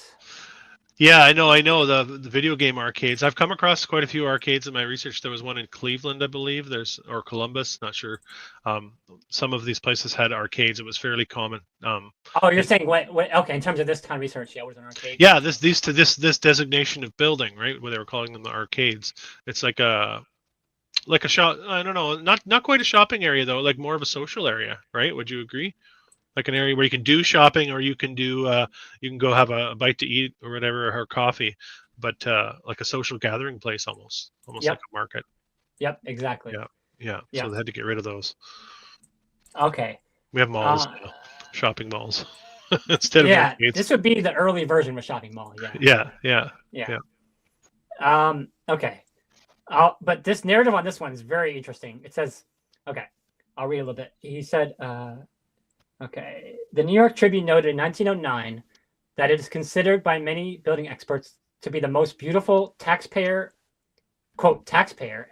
Yeah, I know the video game arcades. I've come across quite a few arcades in my research. There was one in Cleveland, I believe. Or Columbus, not sure. Some of these places had arcades. It was fairly common. You're saying what? Okay, in terms of this kind of research, was an arcade. Yeah, this designation of building, right? Where they were calling them the arcades. It's like a shop. I don't know, not quite a shopping area though. Like more of a social area, right? Would you agree? Like an area where you can do shopping, or you can do you can go have a bite to eat or whatever, or coffee, but like a social gathering place, almost like a market. Yep, exactly. Yeah. So they had to get rid of those. Okay. We have malls now, shopping malls instead of arcades. This would be the early version of a shopping mall. Yeah. Okay. But this narrative on this one is very interesting. It says, okay, I'll read a little bit. He said, okay, the New York Tribune noted in 1909 that it is considered by many building experts to be the most beautiful taxpayer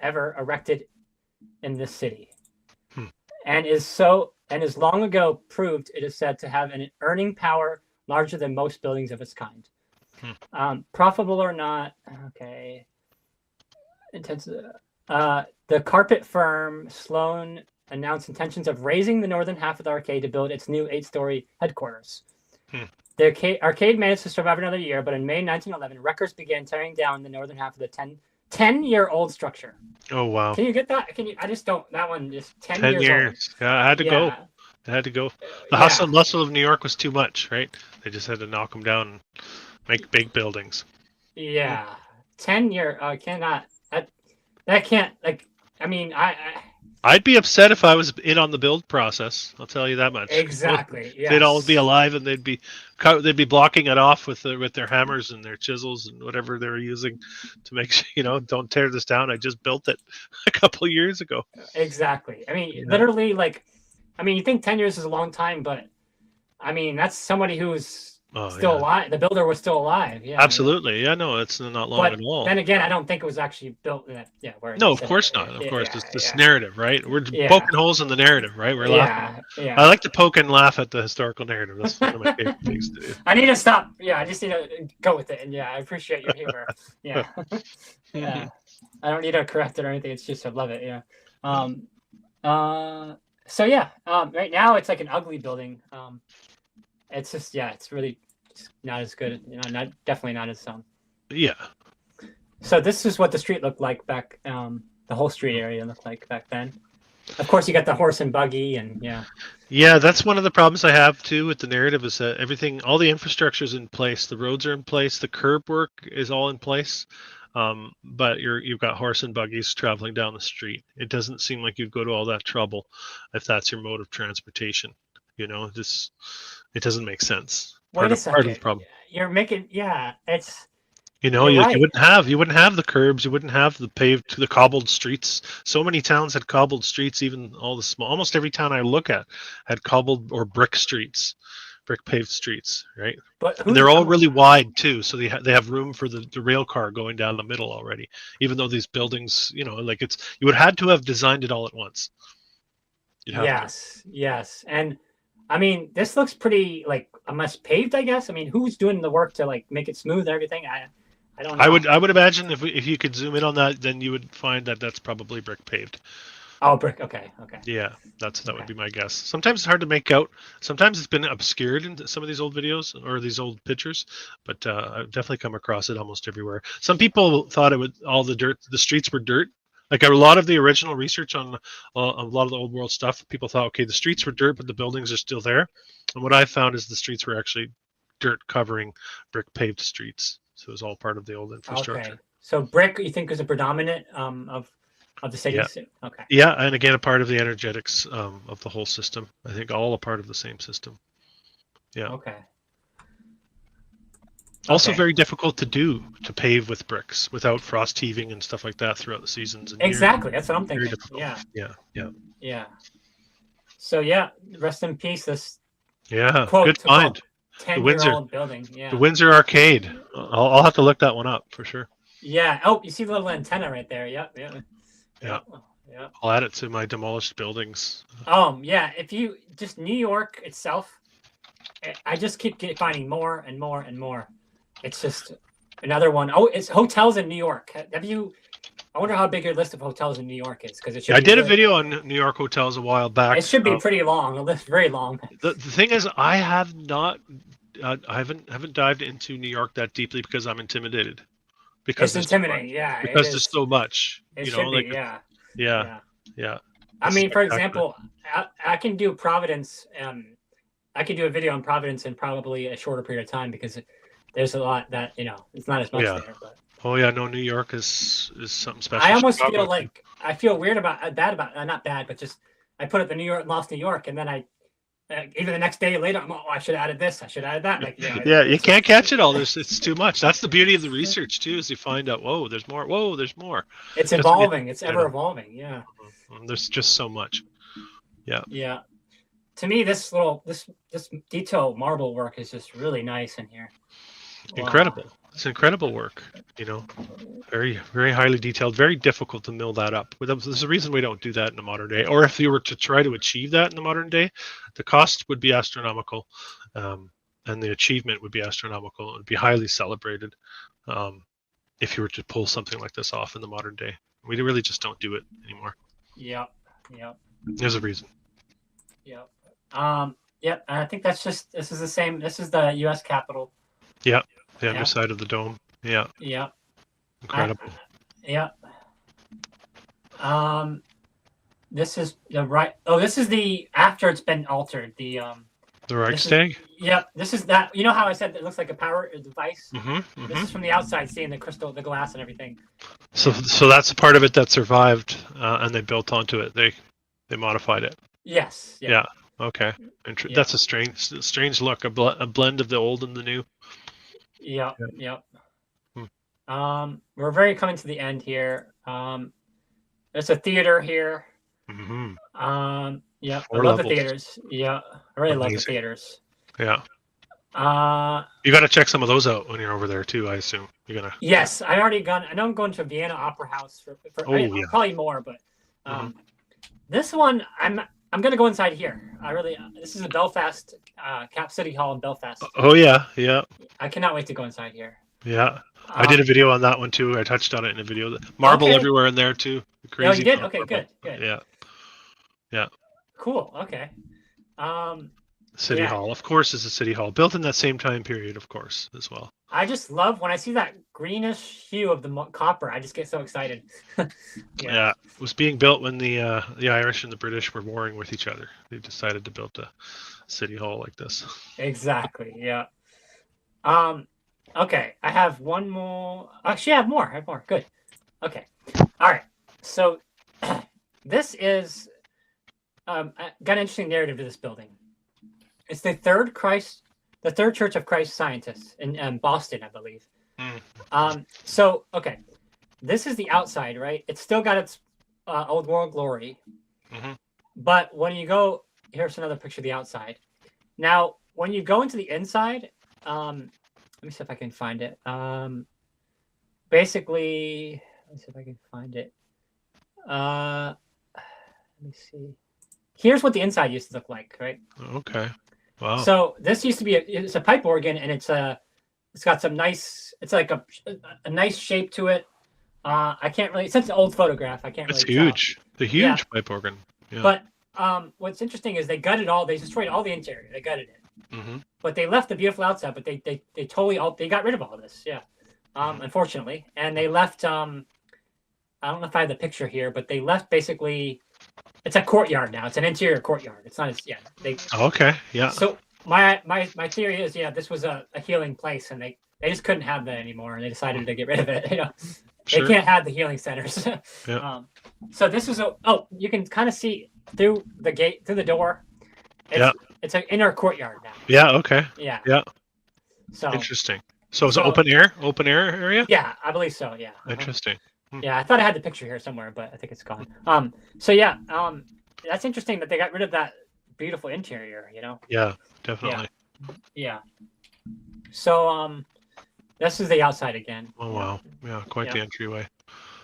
ever erected in this city. And is long ago proved, it is said, to have an earning power larger than most buildings of its kind. Profitable or not, okay. The carpet firm Sloan announced intentions of raising the northern half of the arcade to build its new 8-story headquarters. The arcade managed to survive another year, but in May 1911, wreckers began tearing down the northern half of the 10-year-old structure. Oh, wow. Can you get that? I just don't. That one is 10 years old. Yeah, I had to go. I had to go. The hustle and bustle of New York was too much, right? They just had to knock them down and make big buildings. Yeah. 10-year. I cannot. That can't, like, I mean, I'd be upset if I was in on the build process. I'll tell you that much. Exactly. Yes. They'd all be alive, and they'd be blocking it off with their hammers and their chisels and whatever they were using to make sure, don't tear this down. I just built it a couple years ago. Exactly. I mean, literally, like, you think 10 years is a long time, but I mean, that's somebody who's Oh still yeah, alive. The builder was still alive. Yeah, yeah. absolutely. Yeah, no, it's not long But at all. then again, I don't think it was actually built in that. Yeah, where No, they of said it. course not. Of Yeah, course, yeah, this yeah, narrative, right? We're yeah, poking holes in the narrative, right? We're laughing. yeah, I yeah. like to poke and laugh at the historical narrative. That's one of my favorite things to do. I need to stop. Yeah, I just need to go with it. And yeah, I appreciate your humor. Yeah, yeah. I don't need to correct it or anything. It's just I love it. Yeah. Um. So yeah. Right now it's like an ugly building. It's just yeah. It's really not as good. You know, not definitely not as Yeah. So this is what the street looked like back. The whole street area looked like back then. Of course, you got the horse and buggy, and yeah. Yeah, that's one of the problems I have too with the narrative is that everything, all the infrastructure is in place, the roads are in place, the curb work is all in place, but you've got horse and buggies traveling down the street. It doesn't seem like you'd go to all that trouble if that's your mode of transportation. You know, just it doesn't make sense. Wait a Part of the second. problem. You're making yeah. It's You know, you're you right. wouldn't have the curbs, you wouldn't have the paved, the cobbled streets. So many towns had cobbled streets. Even all the small, almost every town I look at had cobbled or brick streets, brick paved streets, right? But And they're who's all really wide too, so they have room for the rail car going down the middle already. Even though these buildings, you know, like it's you would had to have designed it all at once. You'd have to. yes, yes, and I mean this looks pretty like almost paved. I guess. I mean, who's doing the work to like make it smooth and everything? I don't know. I would imagine if you could zoom in on that, then you would find that that's probably brick paved. Oh, brick. Okay, okay. Yeah, that would be my guess. Sometimes it's hard to make out. Sometimes it's been obscured in some of these old videos or these old pictures, but I've definitely come across it almost everywhere. Some people thought it would all the streets were dirt. Like a lot of the original research on a lot of the old world stuff, people thought, okay, the streets were dirt, but the buildings are still there. And what I found is the streets were actually dirt covering brick paved streets. So it was all part of the old infrastructure. Okay. So brick, you think is a predominant of the Yeah. cities? Okay. Yeah, and again, a part of the energetics of the whole system. I think all a part of the same system. Yeah. Okay. Also, Okay. very difficult to do to pave with bricks without frost heaving and stuff like that throughout the seasons and years. Exactly. That's what I'm Very thinking. difficult. Yeah. Yeah. Yeah. Yeah. So yeah, rest in peace. This Yeah. quote Good find. The 10-year-old Windsor. building. Yeah. The Windsor Arcade. I'll have to look that one up for sure. Yeah. Oh, you see the little antenna right there. Yep. Yeah. Yeah. Yeah. I'll add it to my demolished buildings. Yeah. If you just New York itself, I just keep finding more and more and more. It's just another one. Oh, it's hotels in New York. Have you? I wonder how big your list of hotels in New York is because it should. Yeah, I be did a really, video on New York hotels a while back. It should be pretty long. A list very long. The thing is, I have not, I haven't dived into New York that deeply because I'm intimidated. Because It's intimidating. Yeah. because there's so much. It You should know, be. like Yeah. yeah, yeah. I It's mean, for spectacular. example, I can do Providence. I could do a video on Providence in probably a shorter period of time because there's a lot that it's not as much Yeah. there. But Oh yeah, no, New York is something special. I almost Chicago, feel too. like I feel weird about bad about not bad, but just I put it the New York lost New York, and then I even the next day later, I should have added this, I should have added that. Like Yeah, you can't catch it all. It's too much. That's the beauty of the research too, is you find out, whoa, there's more. Whoa, there's more. It's That's what evolving. It's ever evolving. Yeah. There's just so much. Yeah. Yeah. To me, this detail marble work is just really nice in here. Wow. Incredible. It's incredible work. You know, very, very highly detailed. Very difficult to mill that up. There's a reason we don't do that in the modern day. Or if you were to try to achieve that in the modern day, the cost would be astronomical, and the achievement would be astronomical. It would be highly celebrated if you were to pull something like this off in the modern day. We really just don't do it anymore. Yep. Yep. There's a reason. Yep. Yep. I think this is the same. This is the U.S. Capitol. Yeah. The underside of the dome. Yeah. Yeah. Incredible. Yeah. This is the right. Oh, this is the after it's been altered. The Reichstag. Yep. This is that. You know how I said it looks like a power device. Mm-hmm, This is from the outside, seeing the crystal, the glass, and everything. So that's a part of it that survived, and they built onto it. They modified it. Yes. Yeah. Okay. That's a strange look. A blend of the old and the new. Yep. Yep. We're very coming to the end here. There's a theater here. Mm-hmm. Yeah. 4 I love levels. the theaters. Yeah. I really love the Amazing. theaters. Yeah. You got to check some of those out when you're over there too. I assume you're gonna. Yes, I already gone. I know I'm going to Vienna Opera House for Oh yeah. probably more, but Hmm. this one I'm gonna go inside here. I really this is a Belfast Cap City Hall in Belfast. Oh yeah, yeah, I cannot wait to go inside here. yeah. I did a video on that one too. I touched on it in a video. Marble Okay. everywhere in there too. Oh, Crazy you did? amount of Okay, marble. good, good. Yeah, yeah. Cool. Okay. Um, City yeah. Hall, of course, is a city hall built in that same time period, of course, as well. I just love when I see that greenish hue of the copper. I just get so excited. Yeah, it was being built when the Irish and the British were warring with each other. They decided to build a city hall like this. Exactly. Yeah. Okay. I have one more. Actually, I have more. I have more. Good. Okay. All right. So this is got an interesting narrative to this building. It's the third Church of Christ Scientists in Boston, I believe. So okay, this is the outside, right? It's still got its old world glory, but when you go, here's another picture of the outside. Now, when you go into the inside, let me see if I can find it. Basically, let me see if I can find it. Let me see. Here's what the inside used to look like, right? Okay. Wow. So this used to be it's a pipe organ, and it's got some nice. It's like a nice shape to it. I can't really. Since an old photograph, I can't. It's really huge. Tell. The huge pipe organ. Yeah. But what's interesting is they gutted all. They destroyed all the interior. They gutted it. But they left the beautiful outside. But they totally they got rid of all this. Yeah. Unfortunately, and they left. I don't know if I have the picture here, but they left basically. It's a courtyard now. It's an interior courtyard. It's not as Okay. Yeah. So my theory is this was a healing place, and they just couldn't have that anymore, and they decided to get rid of it. They can't have the healing centers. Yeah. So this is you can kind of see through the gate, through the door. It's an inner courtyard now. Yeah. Okay. Yeah. Yeah. So interesting. So it's an open air area? Yeah, I believe so. Yeah. Interesting. Yeah, I thought I had the picture here somewhere, but I think it's gone. So yeah, that's interesting that they got rid of that beautiful interior. Yeah, definitely. Yeah. So this is the outside again. Oh wow. Yeah, quite the entryway.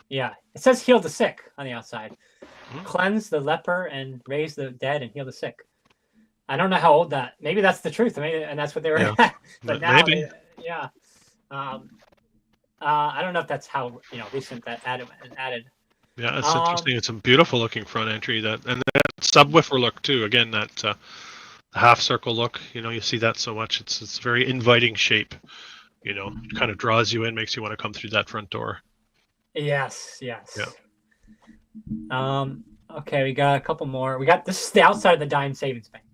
Yeah, it says heal the sick on the outside. Cleanse the leper and raise the dead and heal the sick. I don't know how old that. Maybe that's the truth. Maybe, and that's what they were. But now, maybe. Yeah. I don't know if that's how recent that added. Yeah, it's interesting. It's a beautiful looking front entry and that subwoofer look too. Again, that half circle look. You see that so much. It's very inviting shape. Kind of draws you in, makes you want to come through that front door. Yes. Yes. Yeah. Okay, we got a couple more. This is the outside of the Dime Savings Bank.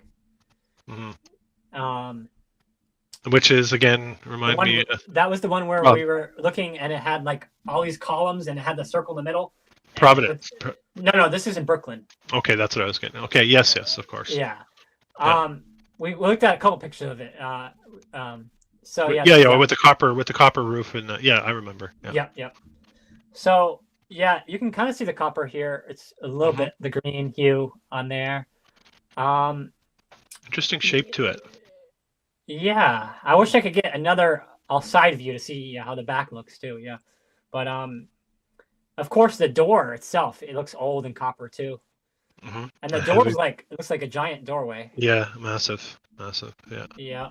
Which is, again, remind me. That was the one where we were looking, and it had like all these columns, and it had the circle in the middle. Providence. No, this is in Brooklyn. Okay, that's what I was getting. Okay, yes, of course. Yeah. We looked at a couple pictures of it. So yeah. Yeah, with the copper roof, and I remember. Yeah. Yep. So yeah, you can kind of see the copper here. It's a little bit the green hue on there. Interesting shape to it. Yeah, I wish I could get another side view to see how the back looks too. Yeah, but of course the door itself, it looks old and copper too. And the door it looks like a giant doorway. Yeah, massive. Yeah. Yeah.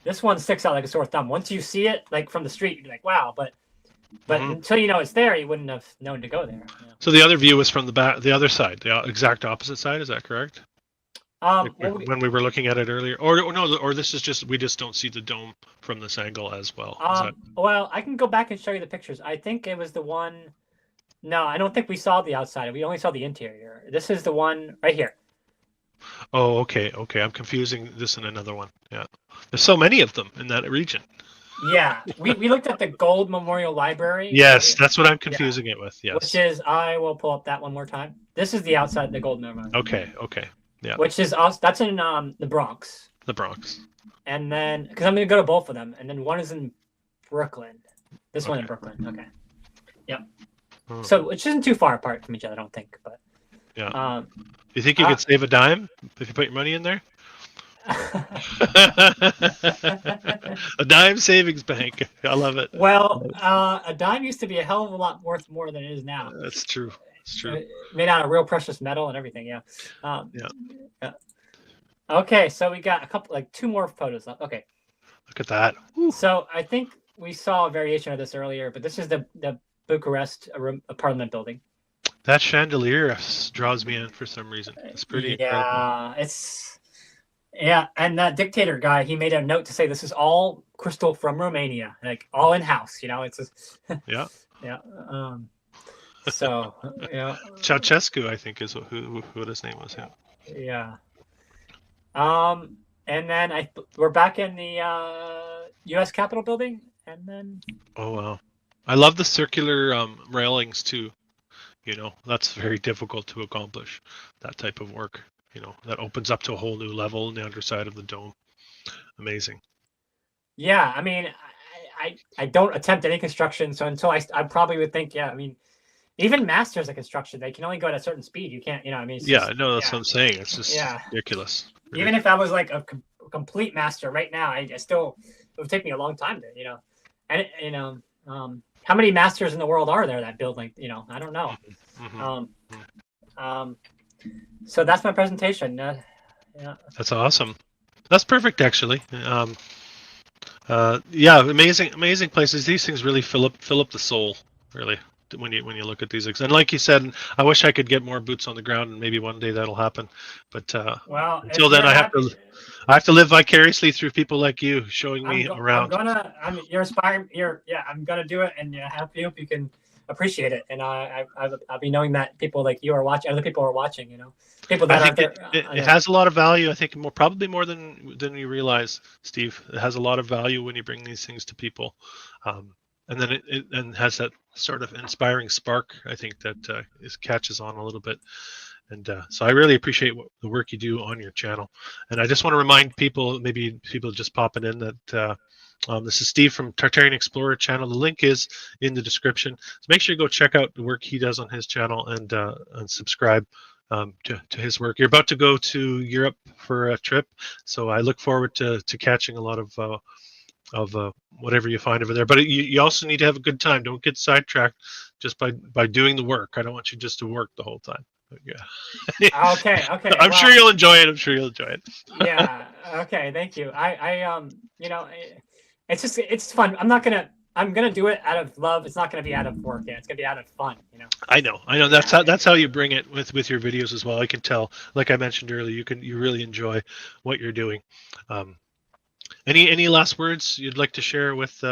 This one sticks out like a sore thumb. Once you see it, like from the street, you're like, wow. But until you know it's there, you wouldn't have known to go there. Yeah. So the other view was from the other side, the exact opposite side. Is that correct? When we were looking at it earlier, or this is just we just don't see the dome from this angle as well. Well, I can go back and show you the pictures. I think it was the one. No, I don't think we saw the outside. We only saw the interior. This is the one right here. Oh, okay. I'm confusing this and another one. Yeah, there's so many of them in that region. Yeah, we looked at the Gold Memorial Library. Yes, that's what I'm confusing it with. Yes. Which is, I will pull up that one more time. This is the outside of the Gold Memorial. Okay. Yeah. Which is also, that's in the Bronx. The Bronx. And then, because I'm going to go to both of them, and then one is in Brooklyn. This one in Brooklyn. Okay. Yep. So which isn't too far apart from each other, I don't think. But yeah. You think you could save a dime if you put your money in there? A dime savings bank. I love it. Well, a dime used to be a hell of a lot worth more than it is now. That's true. It's true. Made out of real precious metal and everything. Yeah. Yeah. Yeah. Okay, so we got a couple, like 2 more photos up. Okay. Look at that. Woo. So I think we saw a variation of this earlier, but this is the Bucharest Parliament building. That chandelier draws me in for some reason. It's pretty incredible. Yeah, and that dictator guy, he made a note to say this is all crystal from Romania, like all in house. You know, it's just, yeah. Yeah. So yeah. Ceausescu, I think, is who his name was. Yeah. And then we're back in the U.S. Capitol building, and then. Oh wow, I love the circular railings too. You know, that's very difficult to accomplish. That type of work. You know, that opens up to a whole new level in the underside of the dome. Amazing. Yeah, I mean, I don't attempt any construction, so until I probably would think, yeah, I mean, even masters of construction, they can only go at a certain speed. You can't, you know, I mean. No, that's what I'm saying. It's just ridiculous. Even if I was like a complete master right now, I still, it would take me a long time to, you know, and you know, how many masters in the world are there that build like, you know, I don't know. So that's my presentation. Yeah. That's awesome. That's perfect, actually. Yeah, amazing places. These things really fill up the soul, really, when you look at these things. And like you said, I wish I could get more boots on the ground, and maybe one day that'll happen. But well, until then, I have to live vicariously through people like you showing me around. You're inspiring. I'm gonna do it, and I hope you can appreciate it. And I'll be knowing that people like you are watching, other people are watching. You know, people that aren't there. It has a lot of value. I think probably more than you realize, Steve. It has a lot of value when you bring these things to people, and then it has that sort of inspiring spark. I think that catches on a little bit. And so I really appreciate the work you do on your channel. And I just want to remind people, maybe people just popping in, that this is Steve from Tartarian Explorer channel. The link is in the description. So make sure you go check out the work he does on his channel and subscribe to his work. You're about to go to Europe for a trip, so I look forward to catching a lot of whatever you find over there. But you also need to have a good time. Don't get sidetracked just by doing the work. I don't want you just to work the whole time. Yeah. Okay. I'm sure you'll enjoy it. Yeah. Okay. Thank you. You know, it's fun. I'm gonna do it out of love. It's not gonna be out of work. Yeah, it's gonna be out of fun. You know. I know. That's how you bring it with your videos as well. I can tell. Like I mentioned earlier, you really enjoy what you're doing. Any last words you'd like to share with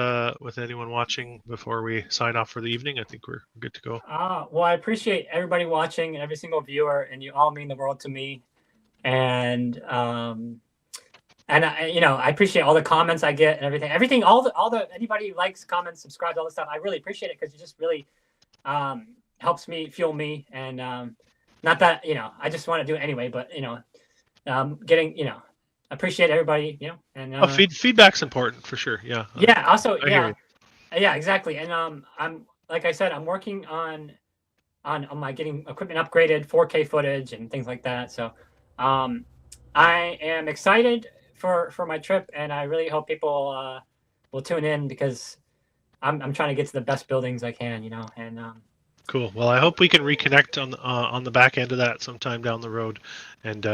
anyone watching before we sign off for the evening? I think we're good to go. Well, I appreciate everybody watching, every single viewer, and you all mean the world to me. And I appreciate all the comments I get and everything. All the anybody who likes, comments, subscribes, all this stuff. I really appreciate it because it just really helps me, fuel me, and not that I just want to do it anyway, but getting appreciate everybody, and feedback's important for sure. Yeah. Yeah. Also, yeah, exactly. And I'm like I said, I'm working on my getting equipment upgraded, 4K footage and things like that. So, I am excited for my trip, and I really hope people will tune in because I'm trying to get to the best buildings I can, and. Cool. Well, I hope we can reconnect on the back end of that sometime down the road. And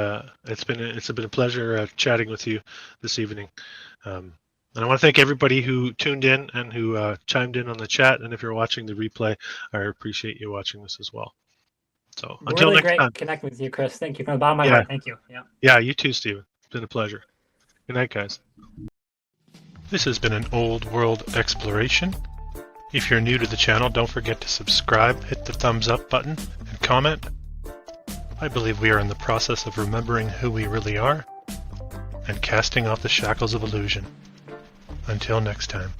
it's been a pleasure chatting with you this evening. And I want to thank everybody who tuned in and who chimed in on the chat. And if you're watching the replay, I appreciate you watching this as well. So until really next great time. Connecting with you, Chris. Thank you from the bottom of my heart. Thank you. Yeah. Yeah, you too, Steven. It's been a pleasure. Good night, guys. This has been an old world exploration. If you're new to the channel, don't forget to subscribe, hit the thumbs up button, and comment. I believe we are in the process of remembering who we really are and casting off the shackles of illusion. Until next time.